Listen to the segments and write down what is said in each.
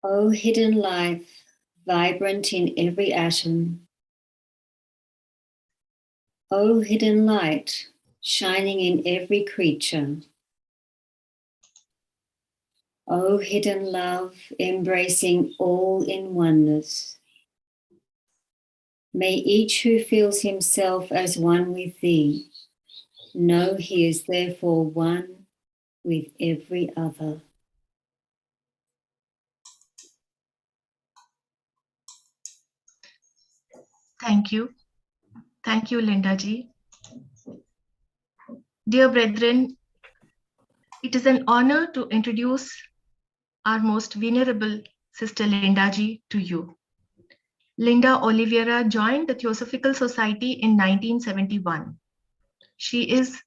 O hidden life, vibrant in every atom. O hidden light, shining in every creature. O hidden love, embracing all in oneness. May each who feels himself as one with thee know he is therefore one with every other. Thank you. Thank you, Linda ji. Dear brethren, it is an honor to introduce our most venerable Sister Linda ji to you. Linda Oliveira joined the Theosophical Society in 1971. She is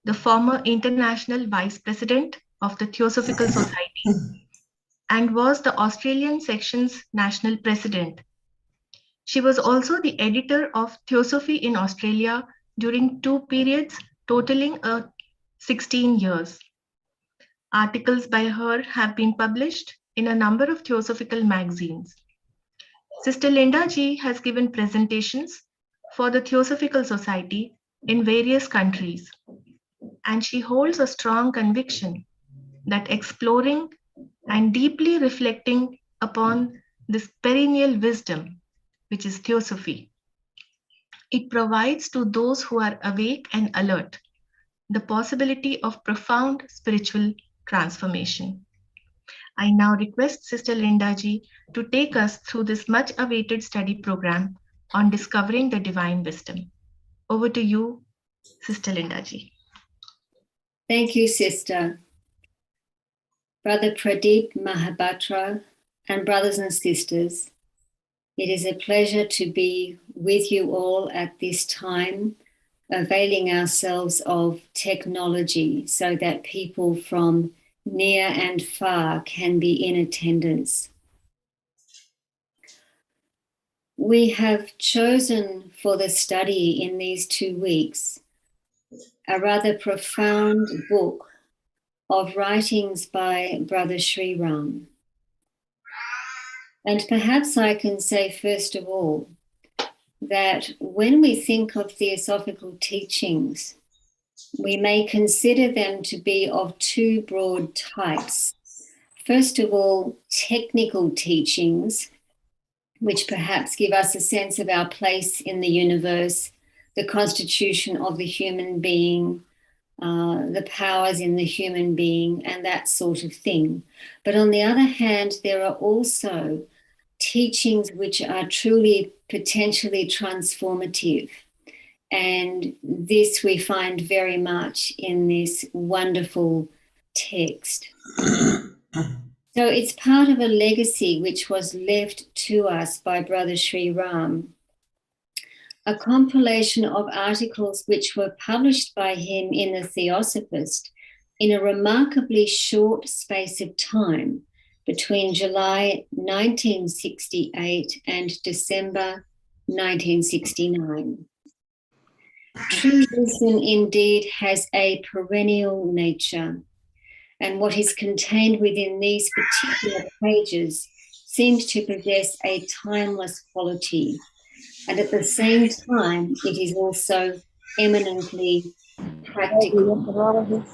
the former International Vice President of the Theosophical Society and was the Australian section's National President. She was also the editor of Theosophy in Australia during 2 periods totaling 16 years. Articles by her have been published in a number of Theosophical magazines. Sister Linda ji has given presentations for the Theosophical Society in various countries, and she holds a strong conviction that exploring and deeply reflecting upon this perennial wisdom, which is Theosophy, it provides to those who are awake and alert the possibility of profound spiritual transformation. I now request Sister Linda ji to take us through this much awaited study program on discovering the divine wisdom. Over to you, Sister Linda ji. Thank you, Sister. Brother Pradeep Mahabatra and brothers and sisters, it is a pleasure to be with you all at this time, availing ourselves of technology so that people from near and far can be in attendance. We have chosen for the study in these 2 weeks a rather profound book of writings by Brother SRIRAM. And perhaps I can say first of all that when we think of theosophical teachings, we may consider them to be of 2 broad types. First of all, technical teachings, which perhaps give us a sense of our place in the universe, the constitution of the human being, the powers in the human being, and that sort of thing. But on the other hand, there are also teachings which are truly potentially transformative. And this we find very much in this wonderful text. So it's part of a legacy which was left to us by Brother SRIRAM, a compilation of articles which were published by him in the Theosophist in a remarkably short space of time between July 1968 and December 1969. True wisdom indeed has a perennial nature, and what is contained within these particular pages seems to possess a timeless quality, and at the same time it is also eminently practical.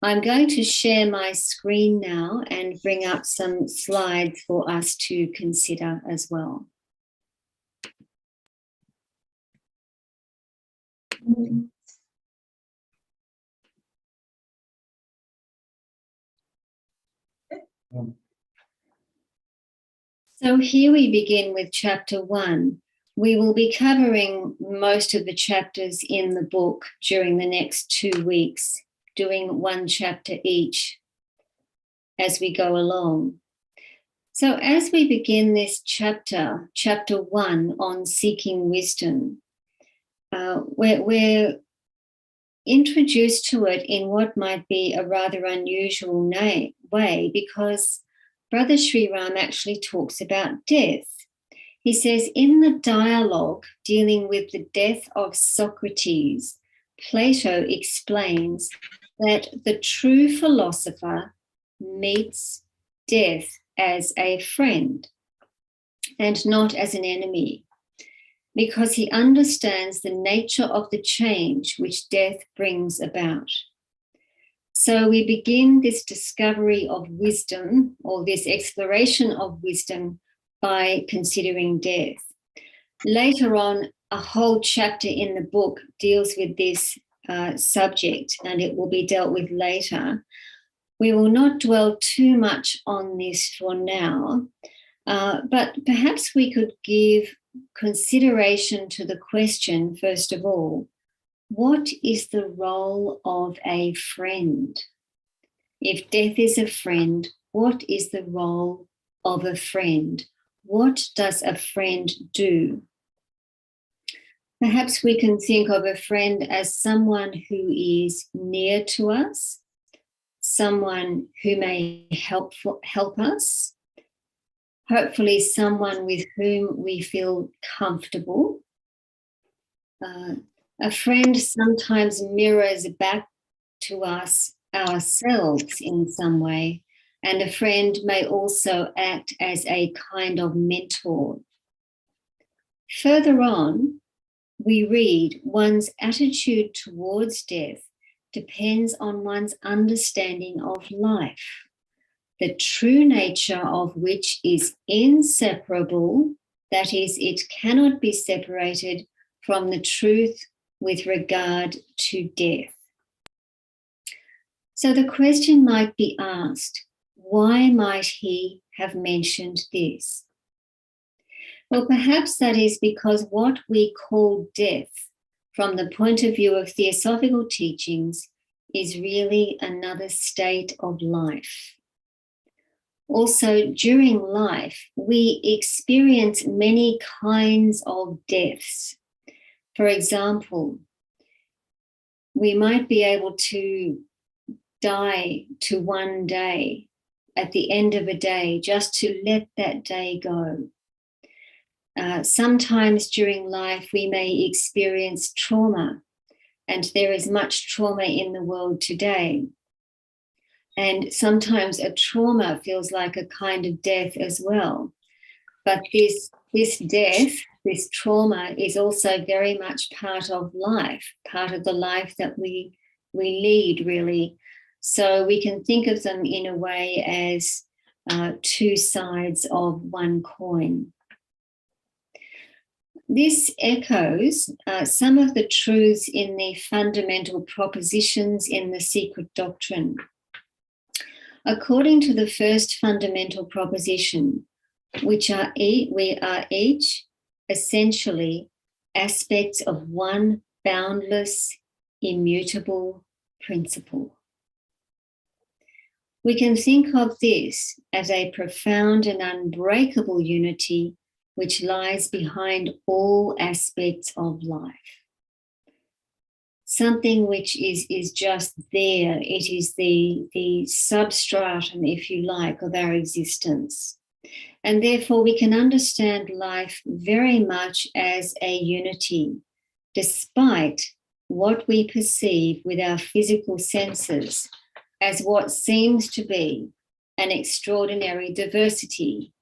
I'm going to share my screen now and bring up some slides for us to consider as well. So here we begin with chapter 1. We will be covering most of the chapters in the book during the next 2 weeks, doing 1 chapter each as we go along. So as we begin this chapter, chapter 1 on seeking wisdom, we're introduced to it in what might be a rather unusual way, because Brother SRIRAM actually talks about death. He says, in the dialogue dealing with the death of Socrates, Plato explains that the true philosopher meets death as a friend and not as an enemy, because he understands the nature of the change which death brings about. So we begin this discovery of wisdom, or this exploration of wisdom, by considering death. Later on, a whole chapter in the book deals with this subject, and it will be dealt with later. We will not dwell too much on this for now, but perhaps we could give consideration to the question, first of all, what is the role of a friend? If death is a friend, what is the role of a friend? What does a friend do? Perhaps we can think of a friend as someone who is near to us, someone who may help us, hopefully someone with whom we feel comfortable. A friend sometimes mirrors back to us ourselves in some way, and a friend may also act as a kind of mentor. Further on, we read, one's attitude towards death depends on one's understanding of life, the true nature of which is inseparable, that is, it cannot be separated from the truth with regard to death. So the question might be asked, why might he have mentioned this? Well, perhaps that is because what we call death, from the point of view of theosophical teachings, is really another state of life. Also, during life, we experience many kinds of deaths. For example, we might be able to die to one day at the end of a day, just to let that day go. Sometimes during life, we may experience trauma, and there is much trauma in the world today. And sometimes a trauma feels like a kind of death as well. But this death, this trauma, is also very much part of life, part of the life that we lead, really. So we can think of them in a way as two sides of one coin. This echoes some of the truths in the fundamental propositions in the secret doctrine. According to the first fundamental proposition, we are each essentially aspects of one boundless, immutable principle. We can think of this as a profound and unbreakable unity which lies behind all aspects of life. Something which is just there. It is the substratum, if you like, of our existence. And therefore we can understand life very much as a unity, despite what we perceive with our physical senses as what seems to be an extraordinary diversity.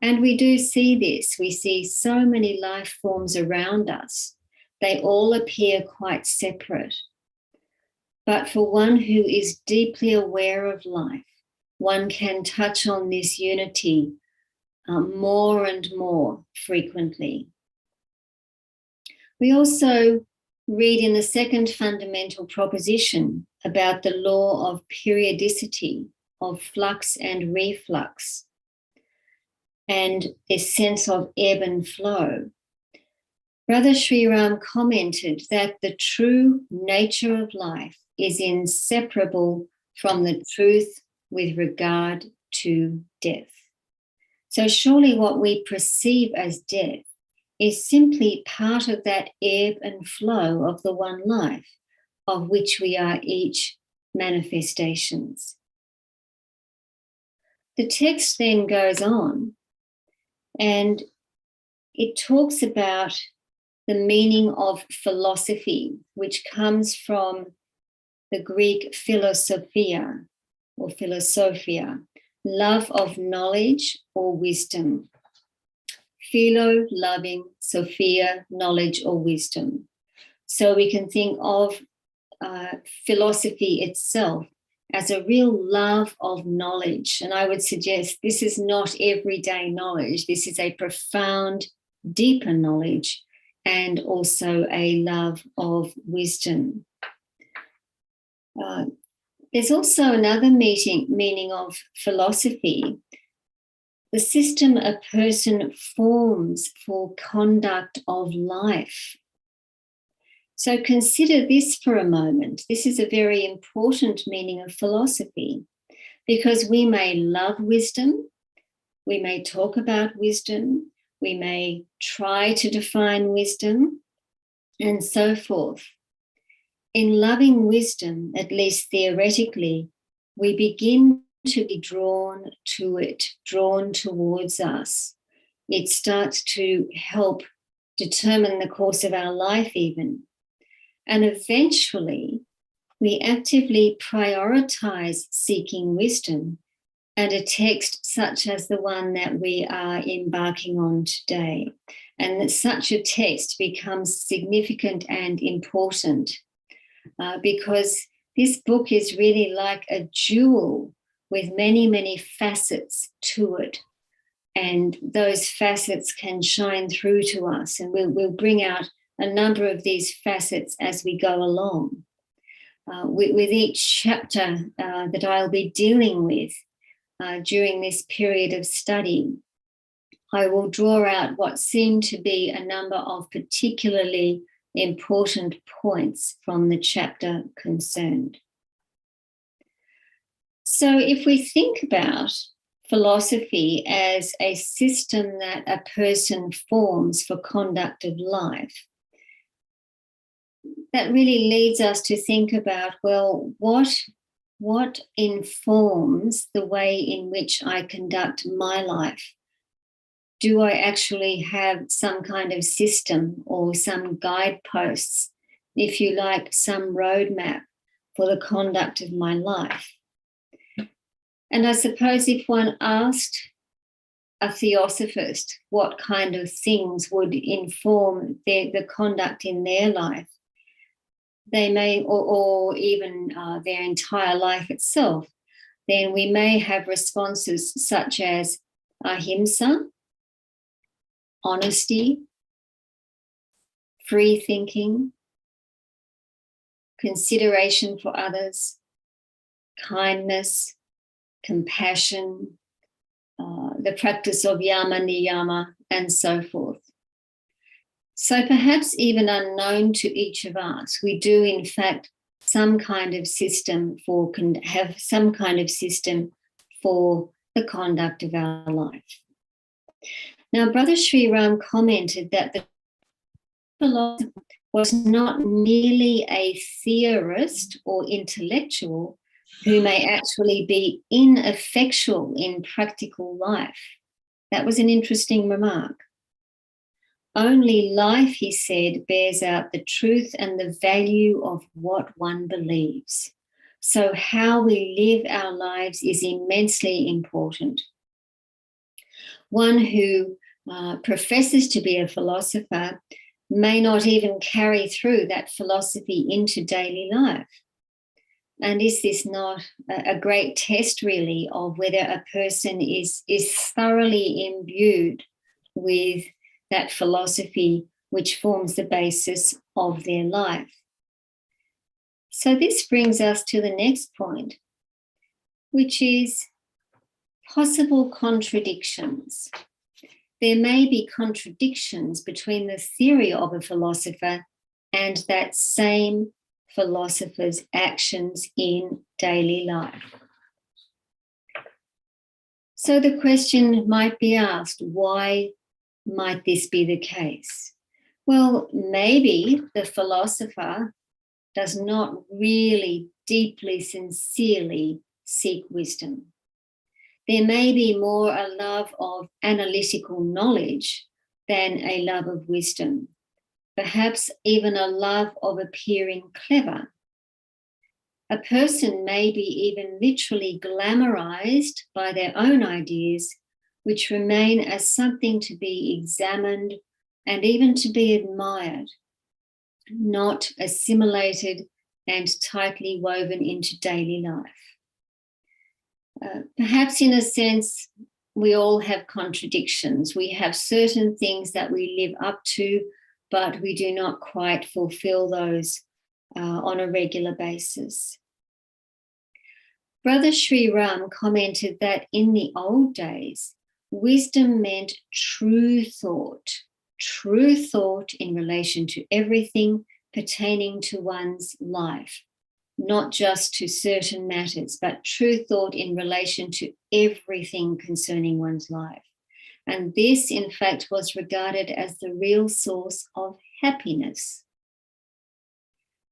And we do see this. We see so many life forms around us. They all appear quite separate. But for one who is deeply aware of life, one can touch on this unity more and more frequently. We also read in the second fundamental proposition about the law of periodicity, of flux and reflux, and this sense of ebb and flow. Brother SRIRAM commented that the true nature of life is inseparable from the truth with regard to death. So surely what we perceive as death is simply part of that ebb and flow of the one life, of which we are each manifestations. The text then goes on, and it talks about the meaning of philosophy, which comes from the Greek philosophia or philosophia, love of knowledge or wisdom. Philo, loving, Sophia, knowledge or wisdom. So we can think of philosophy itself as a real love of knowledge. And I would suggest this is not everyday knowledge. This is a profound, deeper knowledge, and also a love of wisdom. There's also another meaning of philosophy, the system a person forms for conduct of life. So consider this for a moment. This is a very important meaning of philosophy, because we may love wisdom, we may talk about wisdom, we may try to define wisdom, and so forth. In loving wisdom, at least theoretically, we begin to be drawn to it, drawn towards us. It starts to help determine the course of our life even. And eventually, we actively prioritize seeking wisdom, and a text such as the one that we are embarking on today. And that such a text becomes significant and important because this book is really like a jewel with many, many facets to it. And those facets can shine through to us, and we'll bring out a number of these facets as we go along. With each chapter that I'll be dealing with during this period of study, I will draw out what seem to be a number of particularly important points from the chapter concerned. So if we think about philosophy as a system that a person forms for conduct of life, that really leads us to think about, well, what informs the way in which I conduct my life? Do I actually have some kind of system or some guideposts, if you like, some roadmap for the conduct of my life? And I suppose if one asked a theosophist what kind of things would inform the conduct in their life, they may, or even their entire life itself, then we may have responses such as ahimsa, honesty, free thinking, consideration for others, kindness, compassion, the practice of yama niyama, and so forth. So perhaps even unknown to each of us, we do in fact have some kind of system for the conduct of our life. Now, Brother SRIRAM commented that the philosopher was not merely a theorist or intellectual who may actually be ineffectual in practical life. That was an interesting remark. Only life, he said, bears out the truth and the value of what one believes. So how we live our lives is immensely important. One who professes to be a philosopher may not even carry through that philosophy into daily life. And is this not a great test, really, of whether a person is thoroughly imbued with that philosophy which forms the basis of their life? So this brings us to the next point, which is possible contradictions. There may be contradictions between the theory of a philosopher and that same philosopher's actions in daily life. So the question might be asked, why might this be the case? Well, maybe the philosopher does not really deeply, sincerely seek wisdom. There may be more a love of analytical knowledge than a love of wisdom, perhaps even a love of appearing clever. A person may be even literally glamorized by their own ideas, which remain as something to be examined and even to be admired, not assimilated and tightly woven into daily life. Perhaps in a sense, we all have contradictions. We have certain things that we live up to, but we do not quite fulfill those on a regular basis. Brother SRIRAM commented that in the old days, wisdom meant true thought in relation to everything pertaining to one's life, not just to certain matters, but true thought in relation to everything concerning one's life. And this, in fact, was regarded as the real source of happiness.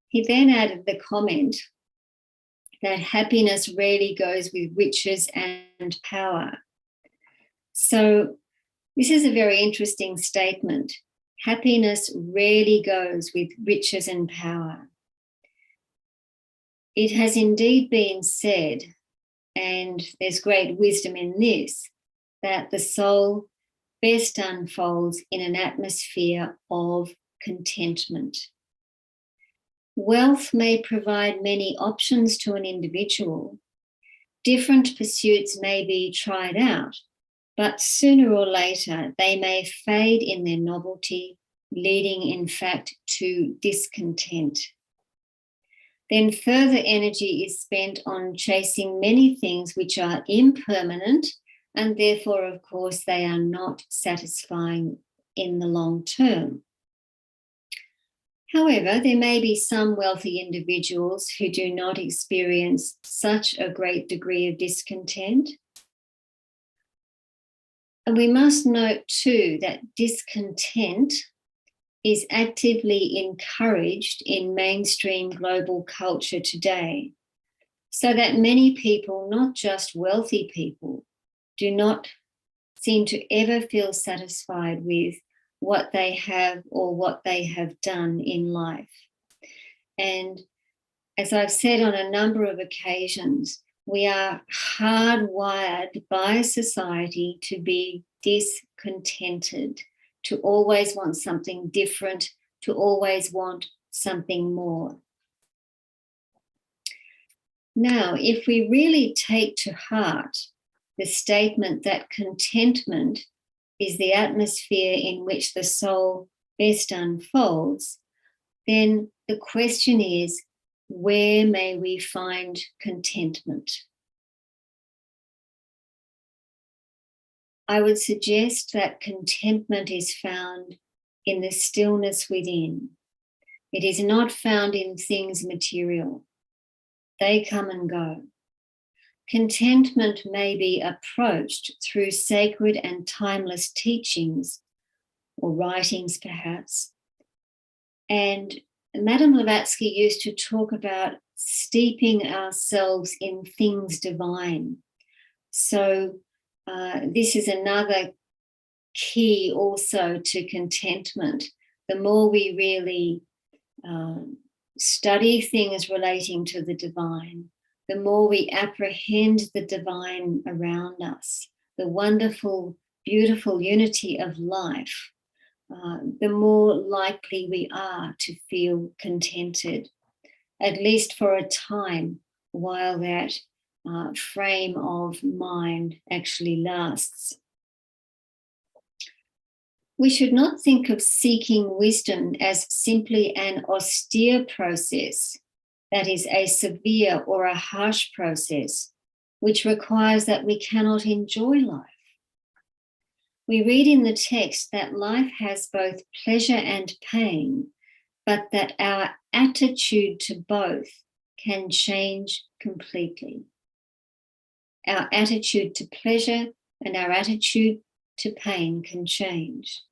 He then added the comment that happiness rarely goes with riches and power. So this is a very interesting statement. Happiness rarely goes with riches and power. It has indeed been said, and there's great wisdom in this, that the soul best unfolds in an atmosphere of contentment. Wealth may provide many options to an individual. Different pursuits may be tried out, but sooner or later they may fade in their novelty, leading in fact to discontent. Then further energy is spent on chasing many things which are impermanent, and therefore, of course, they are not satisfying in the long term. However, there may be some wealthy individuals who do not experience such a great degree of discontent. And we must note too that discontent is actively encouraged in mainstream global culture today, so that many people, not just wealthy people, do not seem to ever feel satisfied with what they have or what they have done in life. And as I've said on a number of occasions, we are hardwired by society to be discontented, to always want something different, to always want something more. Now, if we really take to heart the statement that contentment is the atmosphere in which the soul best unfolds, then the question is, where may we find contentment? I would suggest that contentment is found in the stillness within. It is not found in things material. They come and go. Contentment may be approached through sacred and timeless teachings or writings, perhaps. And Madame Blavatsky used to talk about steeping ourselves in things divine. So this is another key also to contentment. The more we really study things relating to the divine, the more we apprehend the divine around us, the wonderful, beautiful unity of life, the more likely we are to feel contented, at least for a time, while that frame of mind actually lasts. We should not think of seeking wisdom as simply an austere process, that is, a severe or a harsh process, which requires that we cannot enjoy life. We read in the text that life has both pleasure and pain, but that our attitude to both can change completely. Our attitude to pleasure and our attitude to pain can change.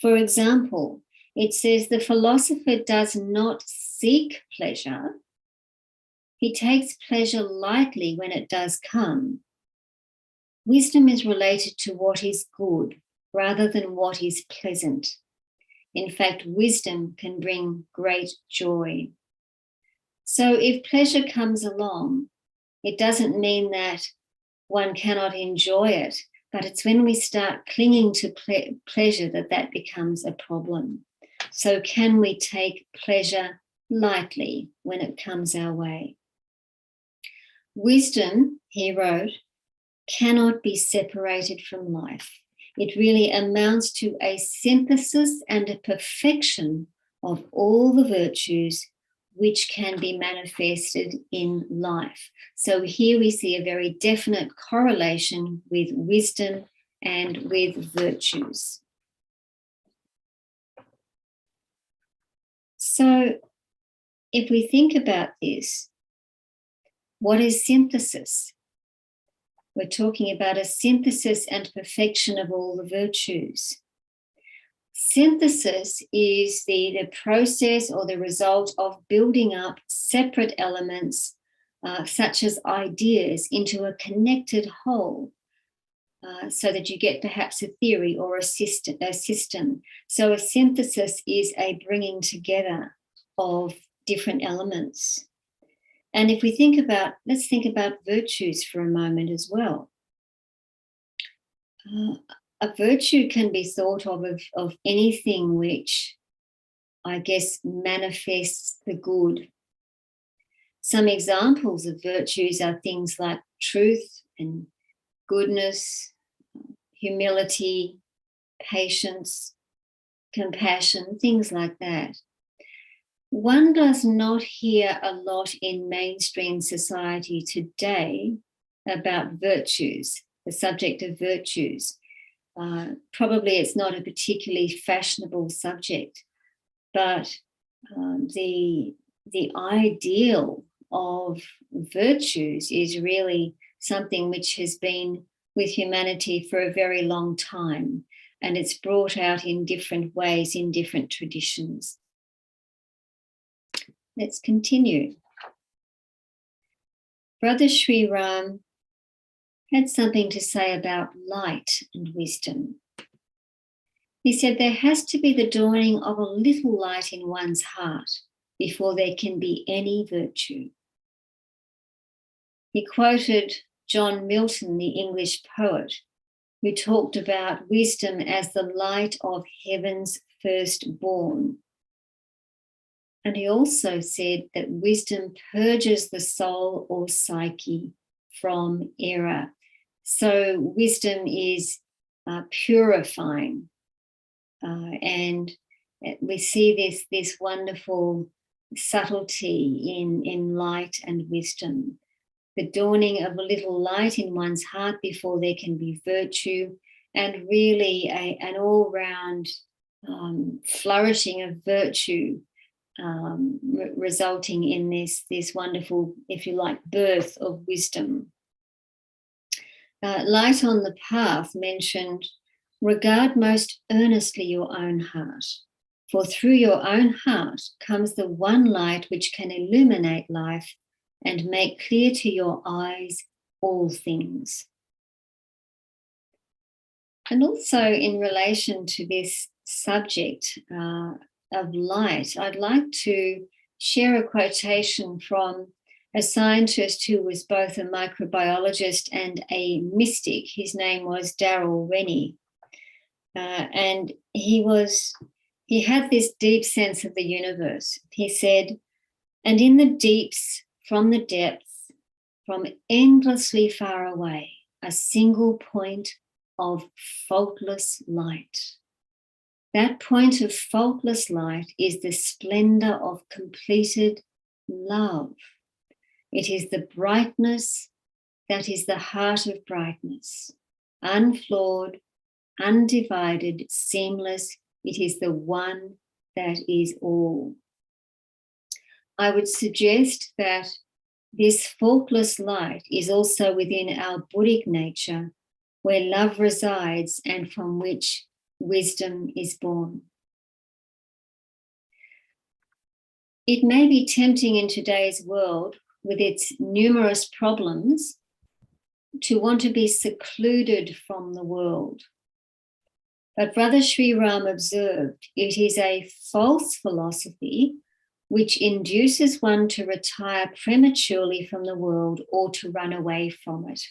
For example, it says the philosopher does not seek pleasure. He takes pleasure lightly when it does come. Wisdom is related to what is good rather than what is pleasant. In fact, wisdom can bring great joy. So if pleasure comes along, it doesn't mean that one cannot enjoy it, but it's when we start clinging to pleasure that becomes a problem. So can we take pleasure lightly when it comes our way? Wisdom, he wrote, cannot be separated from life. It really amounts to a synthesis and a perfection of all the virtues which can be manifested in life. So here we see a very definite correlation with wisdom and with virtues. So if we think about this, what is synthesis? We're talking about a synthesis and perfection of all the virtues. Synthesis is the process or the result of building up separate elements, such as ideas, into a connected whole, so that you get perhaps a theory or a system. So a synthesis is a bringing together of different elements. And if we think about, let's think about virtues for a moment as well. A virtue can be thought of anything which, I guess, manifests the good. Some examples of virtues are things like truth and goodness, humility, patience, compassion, things like that. One does not hear a lot in mainstream society today about virtues, the subject of virtues. Probably it's not a particularly fashionable subject, but the ideal of virtues is really something which has been with humanity for a very long time, and it's brought out in different ways in different traditions. Let's continue. Brother SRIRAM had something to say about light and wisdom. He said there has to be the dawning of a little light in one's heart before there can be any virtue. He quoted John Milton, the English poet, who talked about wisdom as the light of heaven's firstborn. And he also said that wisdom purges the soul or psyche from error. So wisdom is purifying. And we see this wonderful subtlety in light and wisdom. The dawning of a little light in one's heart before there can be virtue, and really an all-round flourishing of virtue, resulting in this wonderful, if you like, birth of wisdom. Light on the Path mentioned, regard most earnestly your own heart, for through your own heart comes the one light which can illuminate life and make clear to your eyes all things. And also in relation to this subject of light, I'd like to share a quotation from a scientist who was both a microbiologist and a mystic. His name was Darrell Rennie. And he had this deep sense of the universe. He said, and in the deeps, from the depths, from endlessly far away, a single point of faultless light. That point of faultless light is the splendor of completed love. It is the brightness that is the heart of brightness, unflawed, undivided, seamless. It is the one that is all. I would suggest that this faultless light is also within our Buddhic nature, where love resides and from which wisdom is born. It may be tempting in today's world, with its numerous problems, to want to be secluded from the world. But Brother SRIRAM observed, it is a false philosophy which induces one to retire prematurely from the world or to run away from it.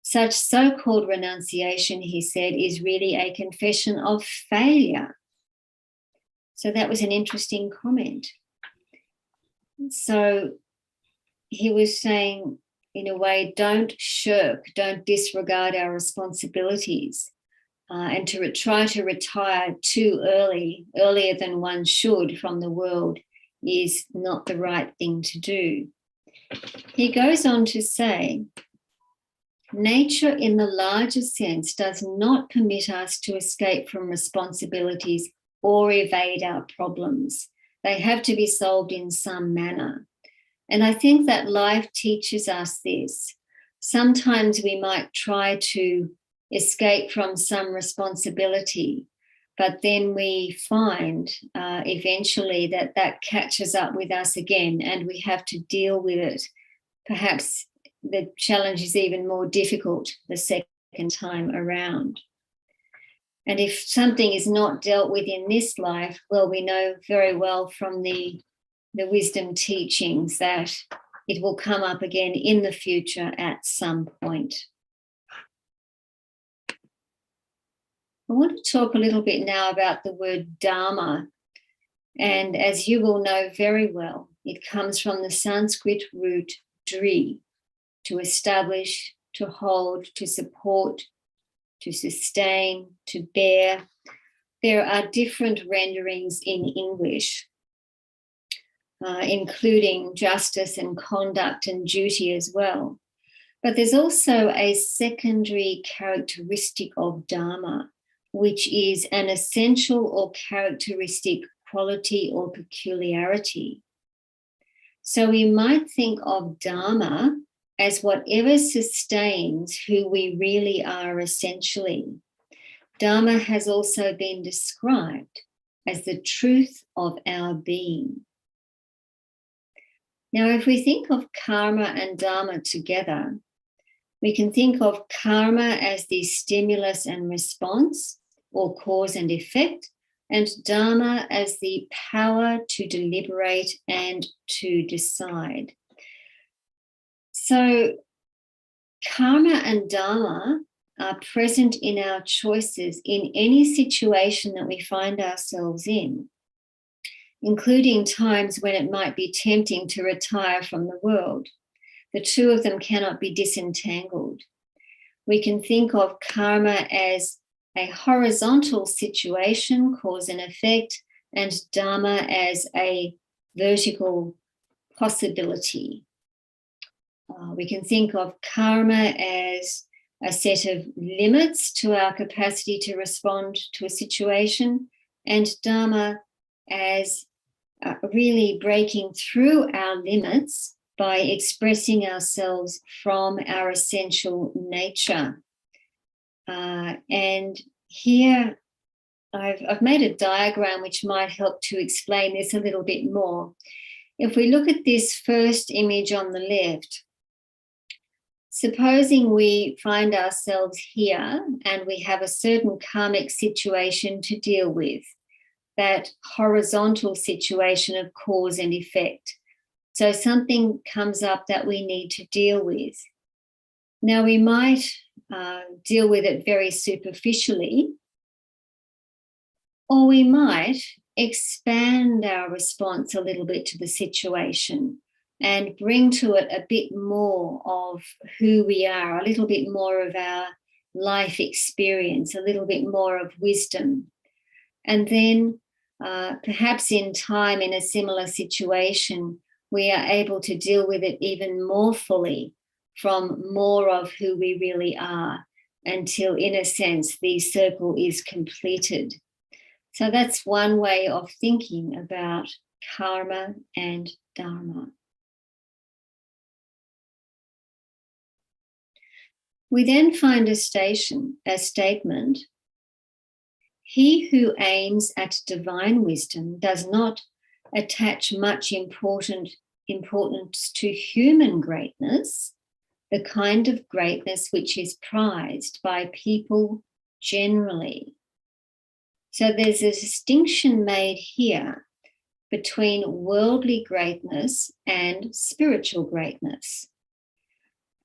Such so-called renunciation, he said, is really a confession of failure. So that was an interesting comment. So he was saying, in a way, don't shirk, don't disregard our responsibilities, and to try to retire too early, earlier than one should from the world, is not the right thing to do. He goes on to say, nature in the larger sense does not permit us to escape from responsibilities or evade our problems. They have to be solved in some manner. And I think that life teaches us this. Sometimes we might try to escape from some responsibility, but then we find eventually that catches up with us again and we have to deal with it. Perhaps the challenge is even more difficult the second time around. And if something is not dealt with in this life, well, we know very well from the wisdom teachings that it will come up again in the future at some point. I want to talk a little bit now about the word Dharma. And as you will know very well, it comes from the Sanskrit root dri, to establish, to hold, to support, to sustain, to bear. There are different renderings in English, including justice and conduct and duty as well. But there's also a secondary characteristic of Dharma, which is an essential or characteristic quality or peculiarity. So we might think of Dharma as whatever sustains who we really are essentially. Dharma has also been described as the truth of our being. Now, if we think of karma and Dharma together, we can think of karma as the stimulus and response, or cause and effect, and Dharma as the power to deliberate and to decide. So karma and Dharma are present in our choices in any situation that we find ourselves in, including times when it might be tempting to retire from the world. The two of them cannot be disentangled. We can think of karma as a horizontal situation, cause and effect, and Dharma as a vertical possibility. We can think of karma as a set of limits to our capacity to respond to a situation, and Dharma as really breaking through our limits by expressing ourselves from our essential nature. And here I've made a diagram which might help to explain this a little bit more. If we look at this first image on the left, supposing we find ourselves here and we have a certain karmic situation to deal with, that horizontal situation of cause and effect. So something comes up that we need to deal with. Now we might deal with it very superficially, or we might expand our response a little bit to the situation and bring to it a bit more of who we are, a little bit more of our life experience, a little bit more of wisdom. And then perhaps in time, in a similar situation, we are able to deal with it even more fully from more of who we really are until, in a sense, the circle is completed. So that's one way of thinking about karma and Dharma. We then find a statement. He who aims at divine wisdom does not attach much importance to human greatness, the kind of greatness which is prized by people generally. So there's a distinction made here between worldly greatness and spiritual greatness.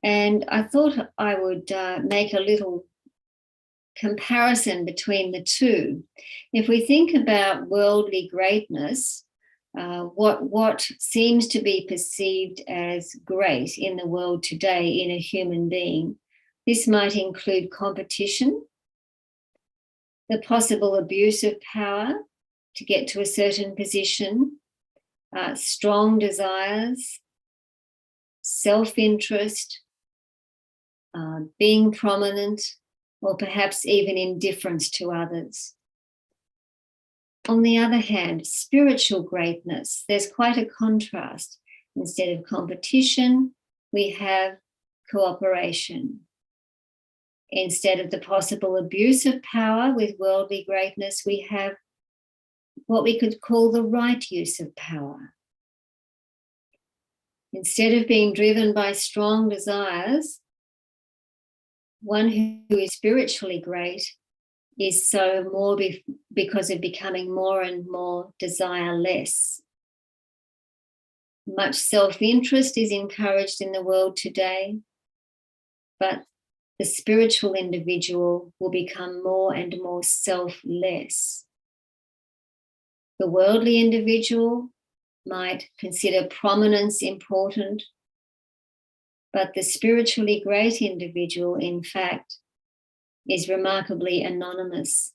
And I thought I would make a little comparison between the two. If we think about worldly greatness, what seems to be perceived as great in the world today in a human being, this might include competition, the possible abuse of power to get to a certain position, strong desires, self-interest, being prominent, or perhaps even indifference to others. On the other hand, spiritual greatness, there's quite a contrast. Instead of competition, we have cooperation. Instead of the possible abuse of power with worldly greatness, we have what we could call the right use of power. Instead of being driven by strong desires, one who is spiritually great is so more because of becoming more and more desireless. Much self-interest is encouraged in the world today, but the spiritual individual will become more and more selfless. The worldly individual might consider prominence important, but the spiritually great individual, in fact, is remarkably anonymous.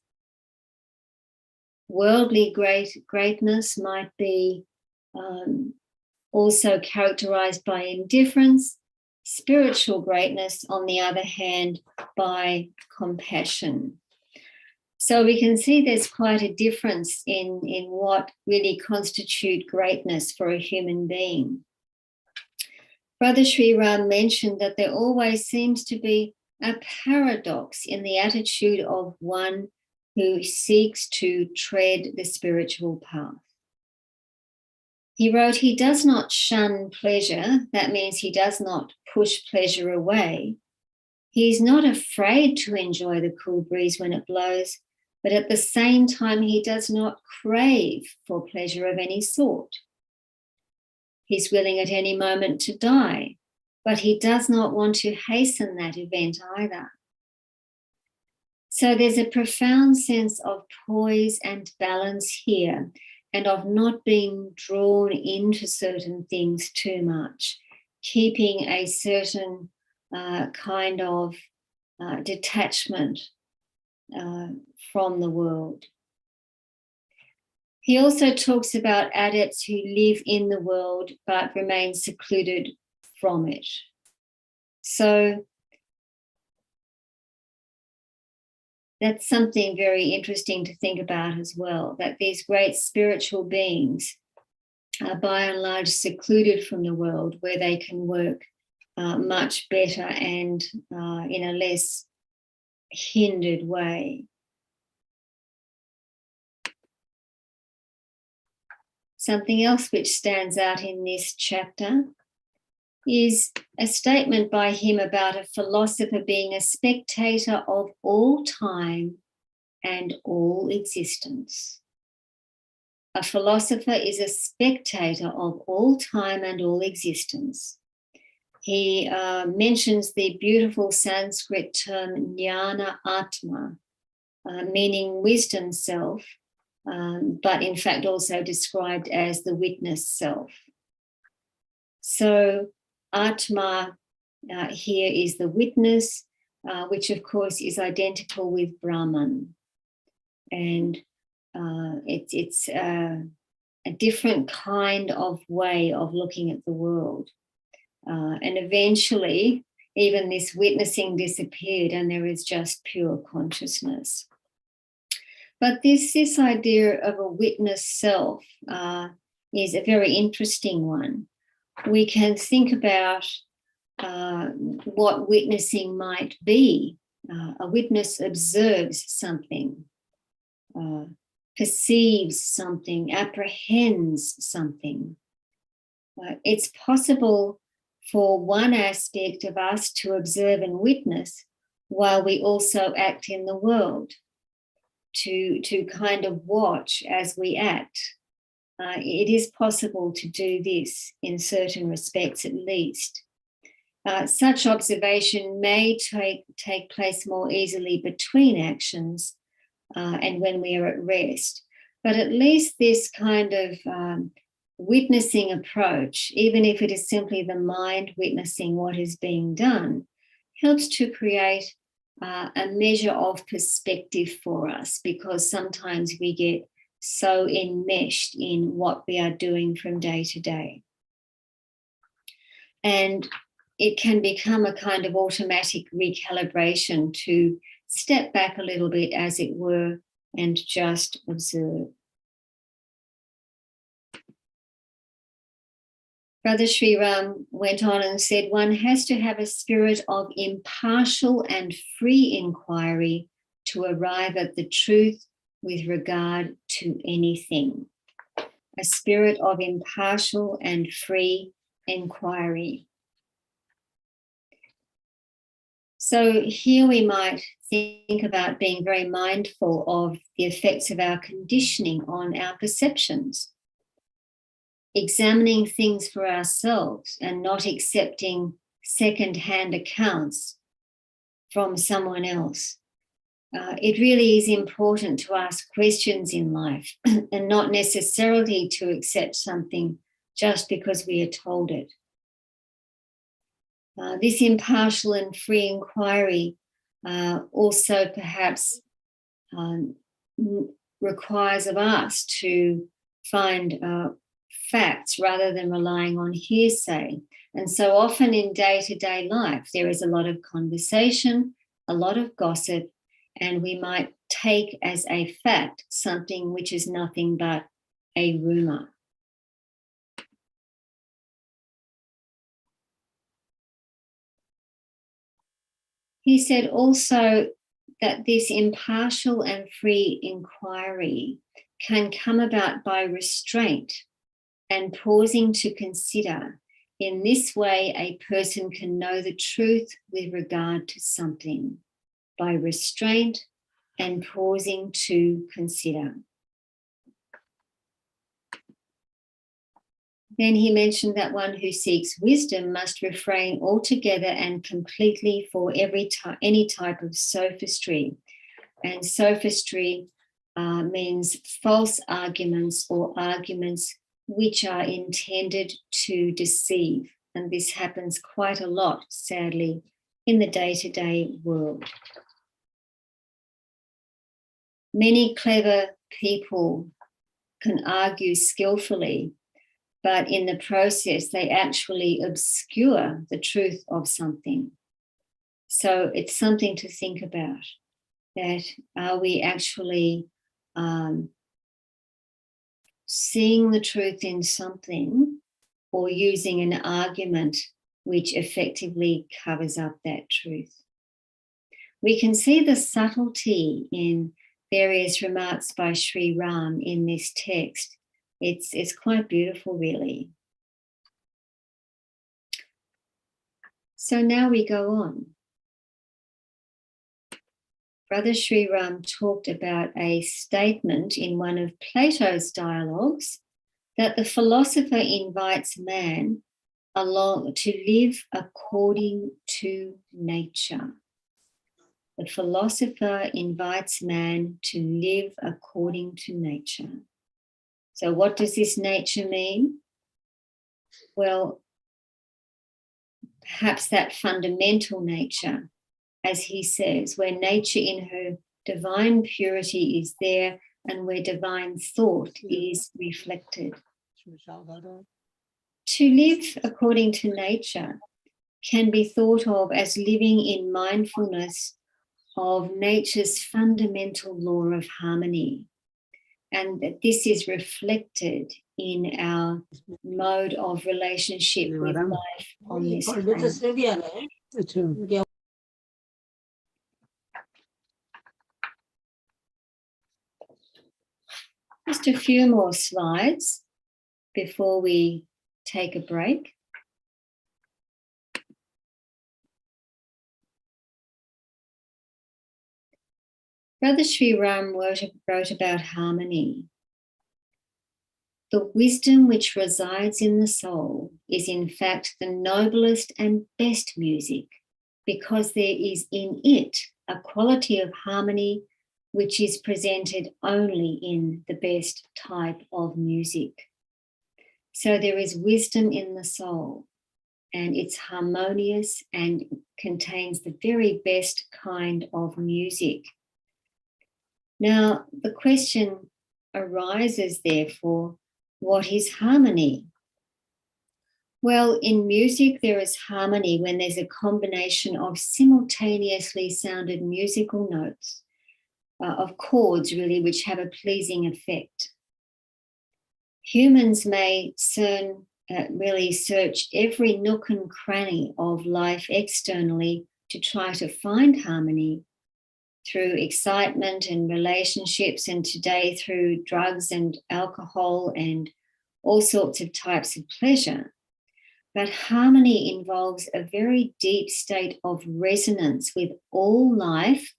Worldly greatness might be also characterized by indifference, spiritual greatness, on the other hand, by compassion. So we can see there's quite a difference in what really constitute greatness for a human being. Brother SRIRAM mentioned that there always seems to be a paradox in the attitude of one who seeks to tread the spiritual path. He wrote, he does not shun pleasure. That means he does not push pleasure away. He is not afraid to enjoy the cool breeze when it blows, but at the same time, he does not crave for pleasure of any sort. He's willing at any moment to die, but he does not want to hasten that event either. So there's a profound sense of poise and balance here, and of not being drawn into certain things too much, keeping a certain kind of detachment from the world. He also talks about adepts who live in the world but remain secluded from it. So that's something very interesting to think about as well, that these great spiritual beings are by and large secluded from the world, where they can work much better and in a less hindered way. Something else which stands out in this chapter is a statement by him about a philosopher being a spectator of all time and all existence. A philosopher is a spectator of all time and all existence. He mentions the beautiful Sanskrit term jnana atma, meaning wisdom self, but in fact also described as the witness self. So Atma here is the witness, which of course is identical with Brahman. And it's a different kind of way of looking at the world. And eventually, even this witnessing disappeared and there is just pure consciousness. But this idea of a witness self is a very interesting one. We can think about what witnessing might be. A witness observes something, perceives something, apprehends something. It's possible for one aspect of us to observe and witness while we also act in the world, to kind of watch as we act. it is possible to do this in certain respects at least. Such observation may take place more easily between actions and when we are at rest. But at least this kind of witnessing approach, even if it is simply the mind witnessing what is being done, helps to create a measure of perspective for us, because sometimes we get so enmeshed in what we are doing from day to day. And it can become a kind of automatic recalibration to step back a little bit, as it were, and just observe. Brother SRIRAM went on and said, one has to have a spirit of impartial and free inquiry to arrive at the truth with regard to anything. A spirit of impartial and free inquiry. So here we might think about being very mindful of the effects of our conditioning on our perceptions, examining things for ourselves and not accepting second-hand accounts from someone else. It really is important to ask questions in life and not necessarily to accept something just because we are told it. This impartial and free inquiry also perhaps requires of us to find facts rather than relying on hearsay. And so often in day-to-day life, there is a lot of conversation, a lot of gossip, and we might take as a fact something which is nothing but a rumor. He said also that this impartial and free inquiry can come about by restraint and pausing to consider. In this way, a person can know the truth with regard to something, by restraint and pausing to consider. Then he mentioned that one who seeks wisdom must refrain altogether and completely for any type of sophistry. And sophistry means false arguments or arguments which are intended to deceive. And this happens quite a lot, sadly, in the day-to-day world. Many clever people can argue skillfully, but in the process, they actually obscure the truth of something. So it's something to think about, that are we actually seeing the truth in something or using an argument which effectively covers up that truth? We can see the subtlety in various remarks by SRIRAM in this text. It's quite beautiful, really. So now we go on. Brother SRIRAM talked about a statement in one of Plato's dialogues that the philosopher invites man along to live according to nature. The philosopher invites man to live according to nature. So what does this nature mean? Well, perhaps that fundamental nature, as he says, where nature in her divine purity is there and where divine thought is reflected. To live according to nature can be thought of as living in mindfulness of nature's fundamental law of harmony. And that this is reflected in our mode of relationship with life on this planet. Just a few more slides before we take a break. Brother SRIRAM wrote about harmony. The wisdom which resides in the soul is in fact the noblest and best music, because there is in it a quality of harmony which is presented only in the best type of music. So there is wisdom in the soul, and it's harmonious and contains the very best kind of music. Now, the question arises, therefore, what is harmony? Well, in music, there is harmony when there's a combination of simultaneously sounded musical notes, of chords really, which have a pleasing effect. Humans may really search every nook and cranny of life externally to try to find harmony through excitement and relationships, and today through drugs and alcohol and all sorts of types of pleasure. But harmony involves a very deep state of resonance with all life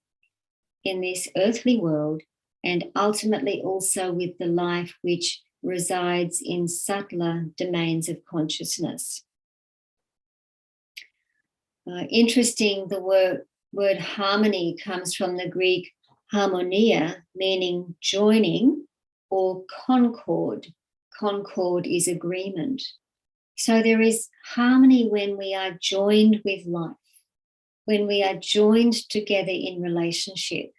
in this earthly world, and ultimately also with the life which resides in subtler domains of consciousness. Interesting, the word harmony comes from the Greek harmonia, meaning joining, or concord. Concord is agreement. So there is harmony when we are joined with life, when we are joined together in relationship,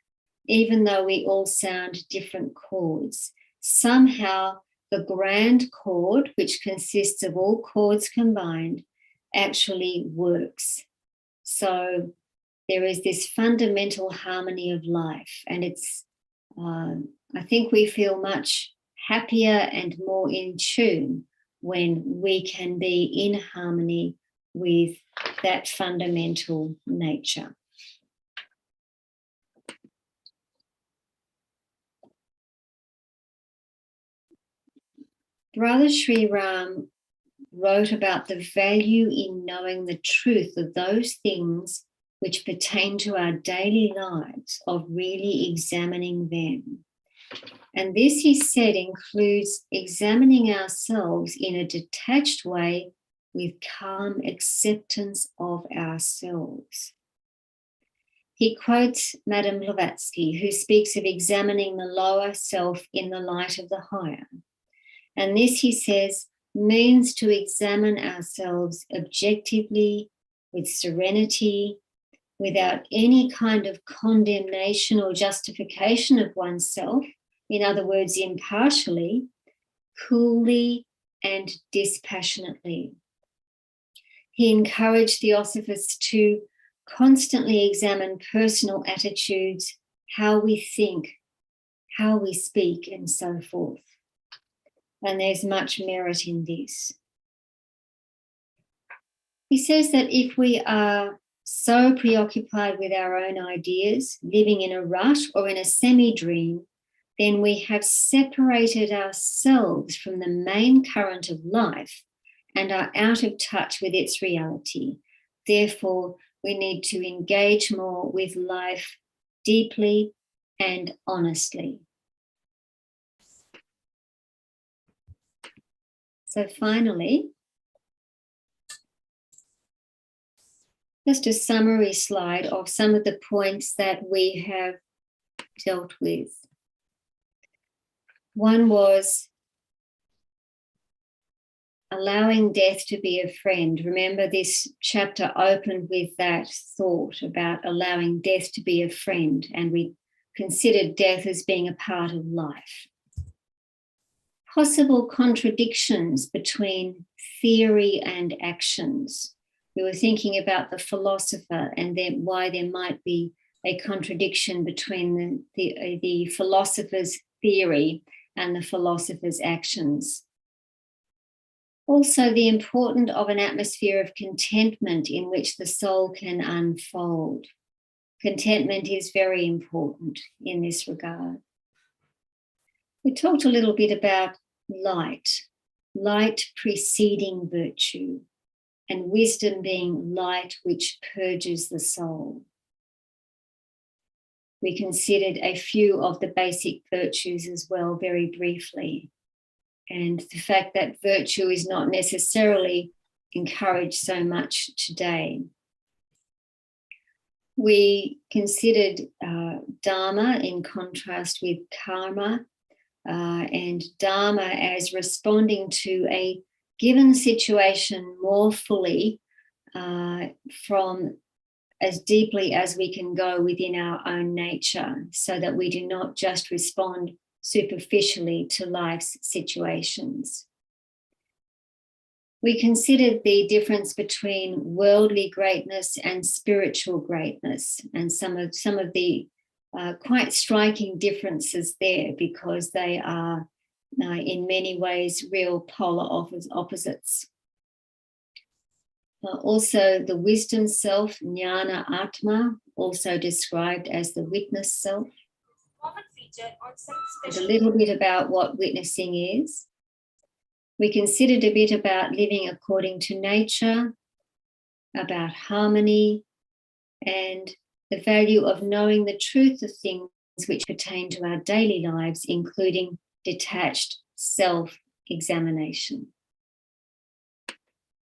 even though we all sound different chords. Somehow the grand chord, which consists of all chords combined, actually works. So there is this fundamental harmony of life, and it's, I think we feel much happier and more in tune when we can be in harmony with that fundamental nature. Brother SRIRAM wrote about the value in knowing the truth of those things which pertain to our daily lives, of really examining them. And this, he said, includes examining ourselves in a detached way with calm acceptance of ourselves. He quotes Madame Blavatsky, who speaks of examining the lower self in the light of the higher. And this, he says, means to examine ourselves objectively, with serenity, without any kind of condemnation or justification of oneself, in other words, impartially, coolly and dispassionately. He encouraged Theosophists to constantly examine personal attitudes, how we think, how we speak, and so forth. And there's much merit in this. He says that if we are so preoccupied with our own ideas, living in a rut or in a semi-dream, then we have separated ourselves from the main current of life and are out of touch with its reality. Therefore, we need to engage more with life deeply and honestly. So finally, just a summary slide of some of the points that we have dealt with. One was allowing death to be a friend. Remember, this chapter opened with that thought about allowing death to be a friend, and we considered death as being a part of life. Possible contradictions between theory and actions. We were thinking about the philosopher and then why there might be a contradiction between the philosopher's theory and the philosopher's actions. Also, the importance of an atmosphere of contentment in which the soul can unfold. Contentment is very important in this regard. We talked a little bit about light preceding virtue, and wisdom being light which purges the soul. We considered a few of the basic virtues as well, very briefly. and the fact that virtue is not necessarily encouraged so much today. We considered Dharma in contrast with karma, and Dharma as responding to a given situation more fully from as deeply as we can go within our own nature, so that we do not just respond superficially to life's situations. We considered the difference between worldly greatness and spiritual greatness, and some of the quite striking differences there, because they are in many ways real polar opposites. Also, the wisdom self, jnana atma, also described as the witness self. And a little bit about what witnessing is. We considered a bit about living according to nature, about harmony, and the value of knowing the truth of things which pertain to our daily lives, including detached self-examination.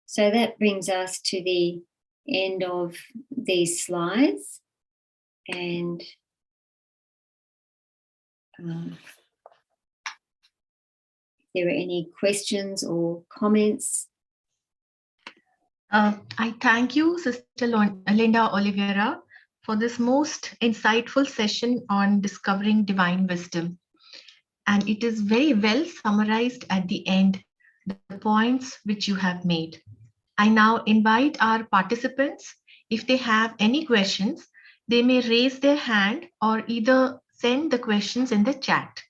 So that brings us to the end of these slides. And if there are any questions or comments. I thank you, Sister Linda Oliveira, for this most insightful session on discovering divine wisdom. And it is very well summarized at the end, the points which you have made. I now invite our participants, if they have any questions, they may raise their hand or either send the questions in the chat,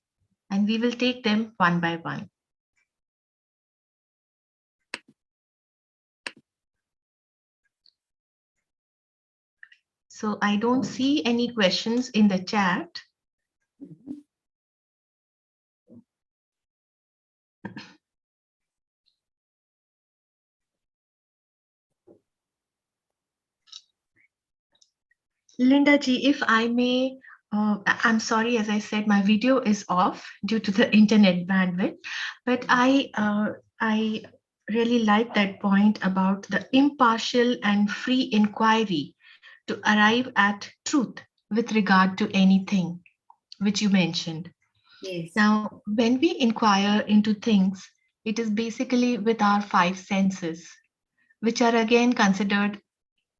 and we will take them one by one. So I don't see any questions in the chat. Linda ji, if I may, I'm sorry, as I said, my video is off due to the internet bandwidth, but I really like that point about the impartial and free inquiry to arrive at truth with regard to anything which you mentioned. Yes. Now, when we inquire into things, it is basically with our five senses, which are again considered